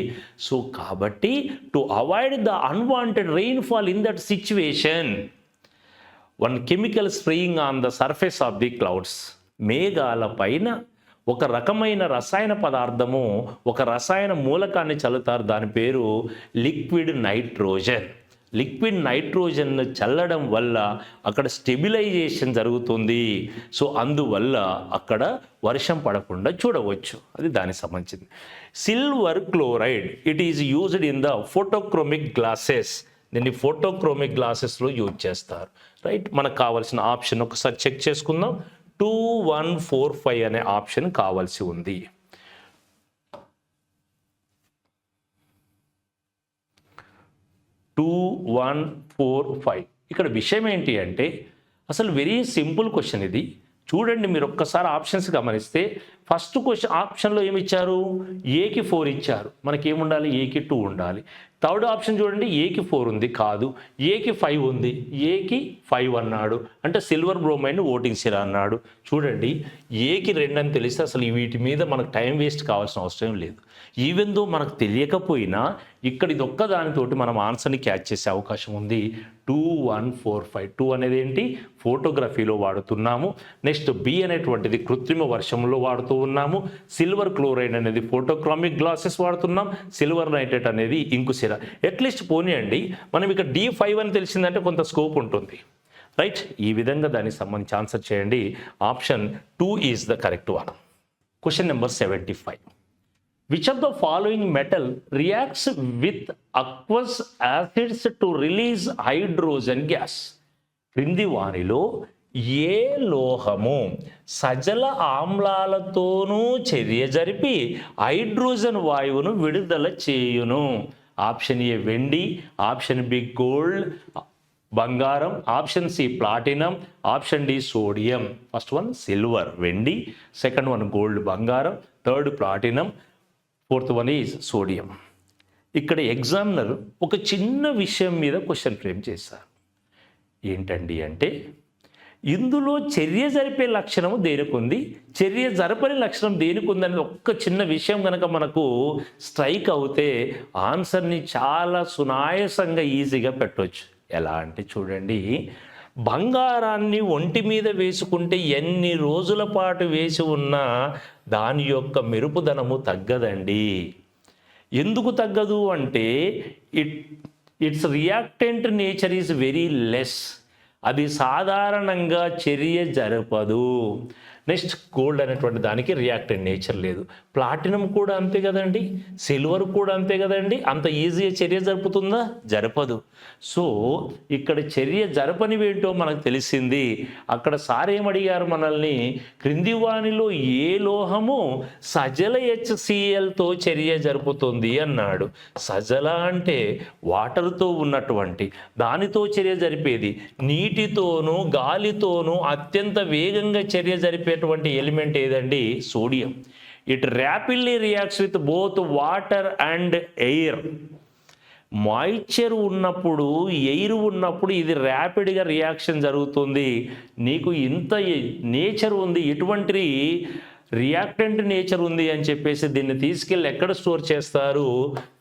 సో కాబట్టి to avoid the unwanted rainfall in that situation, one chemical spraying on the surface of the clouds, మేఘాల పైన ఒక రకమైన రసాయన పదార్థము, ఒక రసాయన మూలకాన్ని చల్లుతారు. దాని పేరు లిక్విడ్ నైట్రోజన్. లిక్విడ్ నైట్రోజన్ చల్లడం వల్ల అక్కడ స్టెబిలైజేషన్ జరుగుతుంది. సో అందువల్ల అక్కడ వర్షం పడకుండా చూడవచ్చు. అది దానికి సంబంధించింది. Silver chloride, it is used in the ఫోటోక్రోమిక్ glasses. దీన్ని ఫోటోక్రోమిక్ గ్లాసెస్లో యూజ్ చేస్తారు. రైట్, మనకు కావాల్సిన ఆప్షన్ ఒకసారి చెక్ చేసుకుందాం. 2145 అనే ఆప్షన్ కావాల్సి ఉంది. 2145. ఇక్కడ విషయం ఏంటి అంటే అసలు వెరీ సింపుల్ క్వశ్చన్ ఇది. చూడండి, మీరు ఒక్కసారి ఆప్షన్స్ గమనిస్తే ఫస్ట్ క్వశ్చన్ ఆప్షన్లో ఏమి ఇచ్చారు? ఏకి 4 ఇచ్చారు. మనకి ఏముండాలి? ఏకి 2 ఉండాలి. థర్డ్ ఆప్షన్ చూడండి, ఏకి 4 ఉంది, కాదు. ఏకి 5 ఉంది, ఏకి 5 అన్నాడు. అంటే సిల్వర్ బ్రోమైడ్ ఓటింగ్ సిరా అన్నాడు. చూడండి, ఏకి 2 అని తెలిస్తే అసలు వీటి మీద మనకు టైం వేస్ట్ కావాల్సిన అవసరం లేదు. ఈవెన్ దో మనకు తెలియకపోయినా ఇక్కడ ఇది ఒక్క దానితోటి మనం ఆన్సర్ని క్యాచ్ చేసే అవకాశం ఉంది. 2145. 2 అనేది ఏంటి? ఫోటోగ్రఫీలో వాడుతున్నాము. నెక్స్ట్ బి అనేటువంటిది కృత్రిమ వర్షంలో వాడుతూ ఉన్నాము. సిల్వర్ క్లోరైడ్ అనేది ఫోటోక్రోమిక్ గ్లాసెస్ వాడుతున్నాం. సిల్వర్ నైట్రేట్ అనేది ఇంకు సిరా. అట్లీస్ట్ పోనీయండి, మనం ఇక్కడ D5 అని తెలిసిందంటే కొంత స్కోప్ ఉంటుంది. రైట్, ఈ విధంగా దానికి సంబంధించి ఆన్సర్ చేయండి. Option 2 is the correct one. Question number 75. Which of the following metal reacts with aqueous acids to release hydrogen gas? క్రింది వానిలో ఏ లోహము సజల ఆమ్లాలతోనూ చర్య జరిపి హైడ్రోజన్ వాయువును విడుదల చేయును? ఆప్షన్ ఏ వెండి, ఆప్షన్ బి గోల్డ్ బంగారం, option C platinum, option D sodium. First one silver వెండి, సెకండ్ వన్ గోల్డ్ బంగారం, third platinum, fourth one is sodium. ఇక్కడ ఎగ్జామినర్ ఒక చిన్న విషయం మీద క్వశ్చన్ ఫ్రేమ్ చేశారు. ఏంటండి అంటే ఇందులో చర్య జరిపే లక్షణం దేనికి ఉంది, చర్య జరపని లక్షణం దేనికి ఉందని ఒక్క చిన్న విషయం కనుక మనకు స్ట్రైక్ అవుతే ఆన్సర్ని చాలా సునాయాసంగా ఈజీగా పెట్టవచ్చు. ఎలా అంటే చూడండి, బంగారాన్ని ఒంటి మీద వేసుకుంటే ఎన్ని రోజుల పాటు వేసి ఉన్నా దాని యొక్క మెరుపుదనము తగ్గదండి. ఎందుకు తగ్గదు అంటే it's reactant nature is very less. అది సాధారణంగా చర్య జరపదు. నెక్స్ట్ గోల్డ్ అనేటువంటి దానికి రియాక్టెంట్ నేచర్ లేదు. ప్లాటినం కూడా అంతే కదండి, సిల్వర్ కూడా అంతే కదండి. అంత ఈజీగా చర్య జరుపుతుందా? జరపదు. సో ఇక్కడ చర్య జరపనివేంటో మనకు తెలిసింది. అక్కడ సార్ ఏమడిగారు మనల్ని, క్రింది వానిలో ఏ లోహము సజల HClతో చర్య జరుపుతుంది అన్నాడు. సజల అంటే వాటర్తో ఉన్నటువంటి దానితో చర్య జరిపేది. నీటితోనూ గాలితోనూ అత్యంత వేగంగా చర్య జరిపేటువంటి ఎలిమెంట్ ఏదండి? Sodium. It rapidly reacts with both water and air. Moisture ఉన్నప్పుడు, ఎయిర్ ఉన్నప్పుడు ఇది ర్యాపిడ్గా రియాక్షన్ జరుగుతుంది. నీకు ఇంత నేచర్ ఉంది, ఎటువంటి రియాక్టెంట్ నేచర్ ఉంది అని చెప్పేసి దీన్ని తీసుకెళ్ళి ఎక్కడ స్టోర్ చేస్తారు?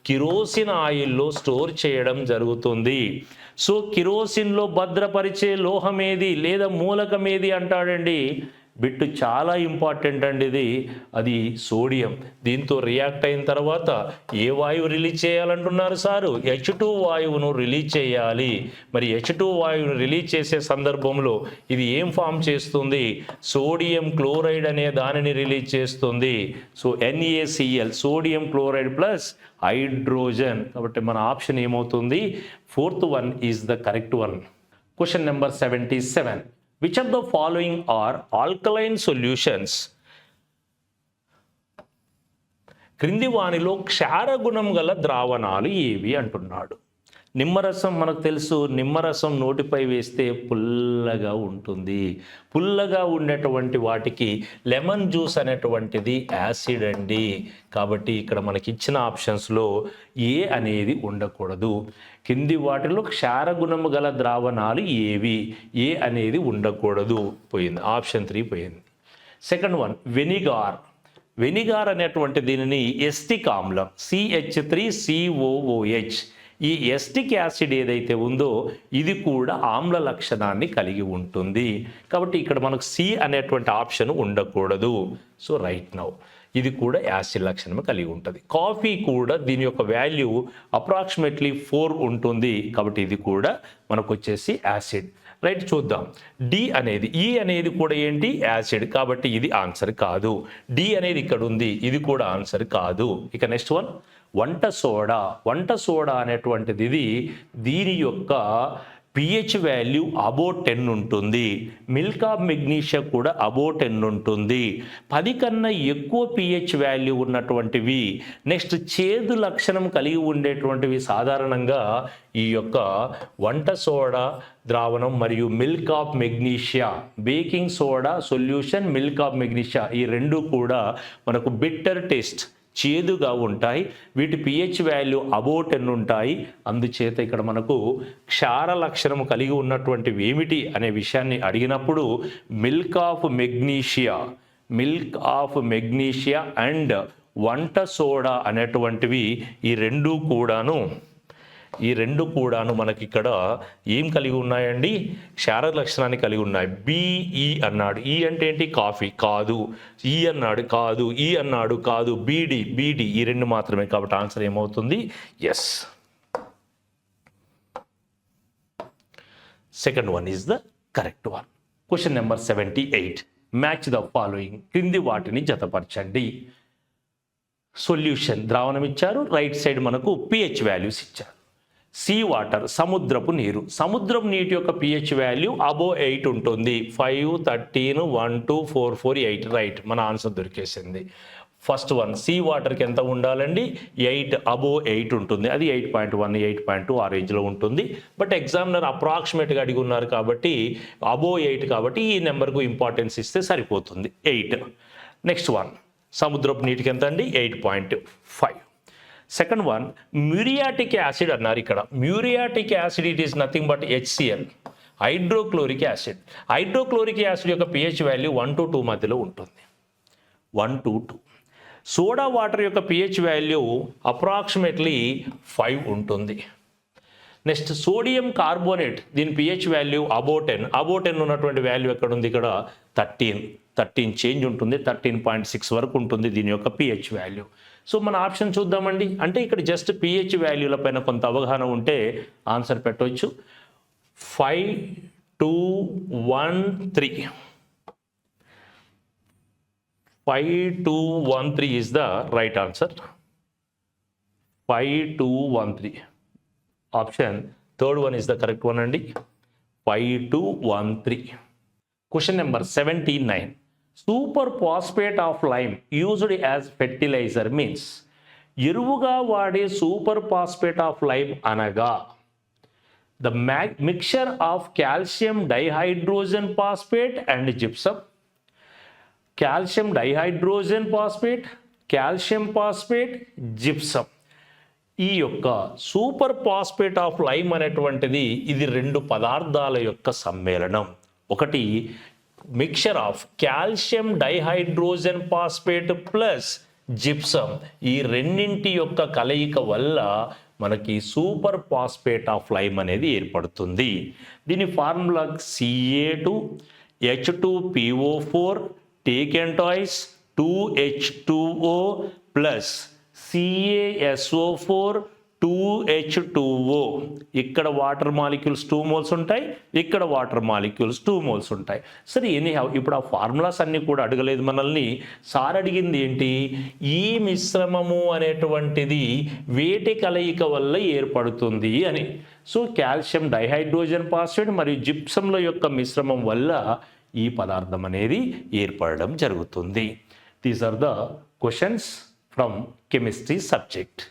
కిరోసిన్ ఆయిల్లో స్టోర్ చేయడం జరుగుతుంది. సో కిరోసిన్లో భద్రపరిచే లోహం ఏది లేదా మూలకం ఏది అంటాడండి. బిట్టు చాలా ఇంపార్టెంట్ అండి ఇది. అది సోడియం. దీంతో రియాక్ట్ అయిన తర్వాత ఏ వాయువు రిలీజ్ చేయాలంటున్నారు సారు? H2 వాయువును రిలీజ్ చేయాలి. మరి H2 వాయువును రిలీజ్ చేసే సందర్భంలో ఇది ఏం ఫామ్ చేస్తుంది? సోడియం క్లోరైడ్ అనే దానిని రిలీజ్ చేస్తుంది. So NaCl, sodium chloride plus hydrogen. కాబట్టి మన ఆప్షన్ ఏమవుతుంది? 4th one is the correct one. Question number 77. Which of the following are alkaline solutions? క్రింది వానిలో క్షారగుణం గల ద్రావణాలు ఏవి అంటున్నాడు. నిమ్మరసం మనకు తెలుసు, నిమ్మరసం నోటిపై వేస్తే పుల్లగా ఉంటుంది. పుల్లగా ఉండేటువంటి వాటికి లెమన్ జ్యూస్ అనేటువంటిది యాసిడ్ అండి. కాబట్టి ఇక్కడ మనకి ఇచ్చిన ఆప్షన్స్లో ఏ అనేది ఉండకూడదు. కింది వాటిలో క్షారగుణము గల ద్రావణాలు ఏవి? ఏ అనేది ఉండకూడదు. పోయింది, ఆప్షన్ 3 పోయింది. Second one vinegar. వెనిగార్ అనేటువంటి దీనిని ఎస్టిక్ ఆమ్లం CH3COOH. ఈ ఎస్టిక్ యాసిడ్ ఏదైతే ఉందో ఇది కూడా ఆమ్ల లక్షణాన్ని కలిగి ఉంటుంది. కాబట్టి ఇక్కడ మనకు సి అనేటువంటి ఆప్షన్ ఉండకూడదు. సో రైట్ నౌ ఇది కూడా యాసిడ్ లక్షణం కలిగి ఉంటుంది. కాఫీ కూడా దీని యొక్క వాల్యూ అప్రాక్సిమేట్లీ 4 ఉంటుంది. కాబట్టి ఇది కూడా మనకు వచ్చేసి యాసిడ్. రైట్, చూద్దాం. డి అనేది, ఈ అనేది కూడా ఏంటి? యాసిడ్. కాబట్టి ఇది ఆన్సర్ కాదు. డి అనేది ఇక్కడ ఉంది, ఇది కూడా ఆన్సర్ కాదు. ఇక నెక్స్ట్ వన్ వంట సోడా. వంట సోడా అనేటువంటిది ఇది, దీని యొక్క pH వాల్యూ అబౌట్ 10 ఉంటుంది. మిల్క్ ఆఫ్ మెగ్నీషియా కూడా అబౌట్ 10 ఉంటుంది. 10 కన్నా ఎక్కువ pH వాల్యూ ఉన్నటువంటివి, నెక్స్ట్ చేదు లక్షణం కలిగి ఉండేటువంటివి సాధారణంగా ఈ యొక్క వంట సోడా ద్రావణం మరియు milk of magnesia, baking soda solution, milk of magnesia, ఈ రెండు కూడా మనకు బిట్టర్ టేస్ట్, చేదుగా ఉంటాయి. వీటి pH వాల్యూ అబౌట్ 10 ఉంటాయి. అందుచేత ఇక్కడ మనకు క్షార లక్షణం కలిగి ఉన్నటువంటివి ఏమిటి అనే విషయాన్ని అడిగినప్పుడు మిల్క్ ఆఫ్ మెగ్నీషియా అండ్ వంట సోడా అనేటువంటివి ఈ రెండు కూడాను మనకి ఇక్కడ ఏం కలిగి ఉన్నాయండి? క్షార లక్షణాన్ని కలిగి ఉన్నాయి. బిఈ అన్నాడు, ఈ అంటే ఏంటి? కాఫీ కాదు. ఈ అన్నాడు కాదు, ఈ అన్నాడు కాదు. బీడి ఈ రెండు మాత్రమే. కాబట్టి ఆన్సర్ ఏమవుతుంది? Yes. Second one is the correct one. Question number 78. Match the following. క్రింది వాటిని జతపరచండి. సొల్యూషన్ ద్రావణం ఇచ్చారు, రైట్ సైడ్ మనకు pH వాల్యూస్ ఇచ్చారు. సీ వాటర్, సముద్రపు నీరు. సముద్రపు నీటి యొక్క pH వాల్యూ అబో 8 ఉంటుంది. 5, 13, 1, 2, 4, 4, 8. రైట్, మన ఆన్సర్ దొరికేసింది. ఫస్ట్ వన్ సీ వాటర్కి ఎంత ఉండాలండి? 8, అబో 8 ఉంటుంది. అది 8.1, 8.2 ఆ రేంజ్లో ఉంటుంది. బట్ ఎగ్జామినర్ అప్రాక్సిమేట్గా అడిగి ఉన్నారు కాబట్టి అబో 8 కాబట్టి ఈ నెంబర్కు ఇంపార్టెన్స్ ఇస్తే సరిపోతుంది, 8. నెక్స్ట్ వన్ సముద్రపు నీటికి ఎంత అండి? 8.5. సెకండ్ వన్ మ్యూరియాటిక్ యాసిడ్ అన్నారు. ఇక్కడ muriatic acid it is nothing but HCl, hydrochloric acid. Hydrochloric acid యొక్క pH వాల్యూ 1 to 2 మధ్యలో ఉంటుంది. 1 to 2. సోడా వాటర్ యొక్క pH వాల్యూ అప్రాక్సిమేట్లీ 5 ఉంటుంది. నెక్స్ట్ సోడియం కార్బోనేట్, దీని pH వాల్యూ అబౌట్ 10. అబౌట్ 10 ఉన్నటువంటి value ఎక్కడ ఉంది? ఇక్కడ 13 చేంజ్ ఉంటుంది. 13.6 వరకు ఉంటుంది దీని యొక్క pH వాల్యూ. సో మన ఆప్షన్ చూద్దామండి. అంటే ఇక్కడ జస్ట్ pH వాల్యూల పైన కొంత అవగాహన ఉంటే ఆన్సర్ పెట్టవచ్చు. 5, 2, 1, 3. 5, 2, 1, 3 is the right answer. 5, 2, 1, 3. Option third one is the correct one అండి. 5, 2, 1, 3. Question number 79. Super phosphate of lime used as fertilizer means. ఎరువుగా వాడే సూపర్ ఫాస్ఫేట్ ఆఫ్ లైమ్ అనగా the mixture of calcium dihydrogen phosphate and gypsum. calcium dihydrogen phosphate, calcium phosphate, gypsum. ఈ యొక్క super phosphate of lime అనేటువంటిది ఇది రెండు పదార్థాల యొక్క సమ్మేళనం. ఒకటి mixture of calcium dihydrogen phosphate plus gypsum. ఈ రెండింటి యొక్క కలయిక వల్ల మనకి సూపర్ ఫాస్ఫేట్ ఆఫ్ లైమ్ అనేది ఏర్పడుతుంది. దీని formula Ca2H2PO4 taken twice 2H2O plus CaSO4 2H2O. ఇక్కడ వాటర్ మాలిక్యూల్స్ 2 మోల్స్ ఉంటాయి, ఇక్కడ వాటర్ మాలిక్యూల్స్ 2 మోల్స్ ఉంటాయి. సరే ఎనీహౌ ఇప్పుడు ఆ ఫార్ములాస్ అన్నీ కూడా అడగలేదు మనల్ని. సార్ అడిగింది ఏంటి, ఈ మిశ్రమము అనేటువంటిది వేటి కలయిక వల్ల ఏర్పడుతుంది అని. సో కాల్షియం డైహైడ్రోజన్ ఫాస్ఫేట్ మరియు జిప్సంల యొక్క మిశ్రమం వల్ల ఈ పదార్థం అనేది ఏర్పడడం జరుగుతుంది. These are the questions from chemistry subject.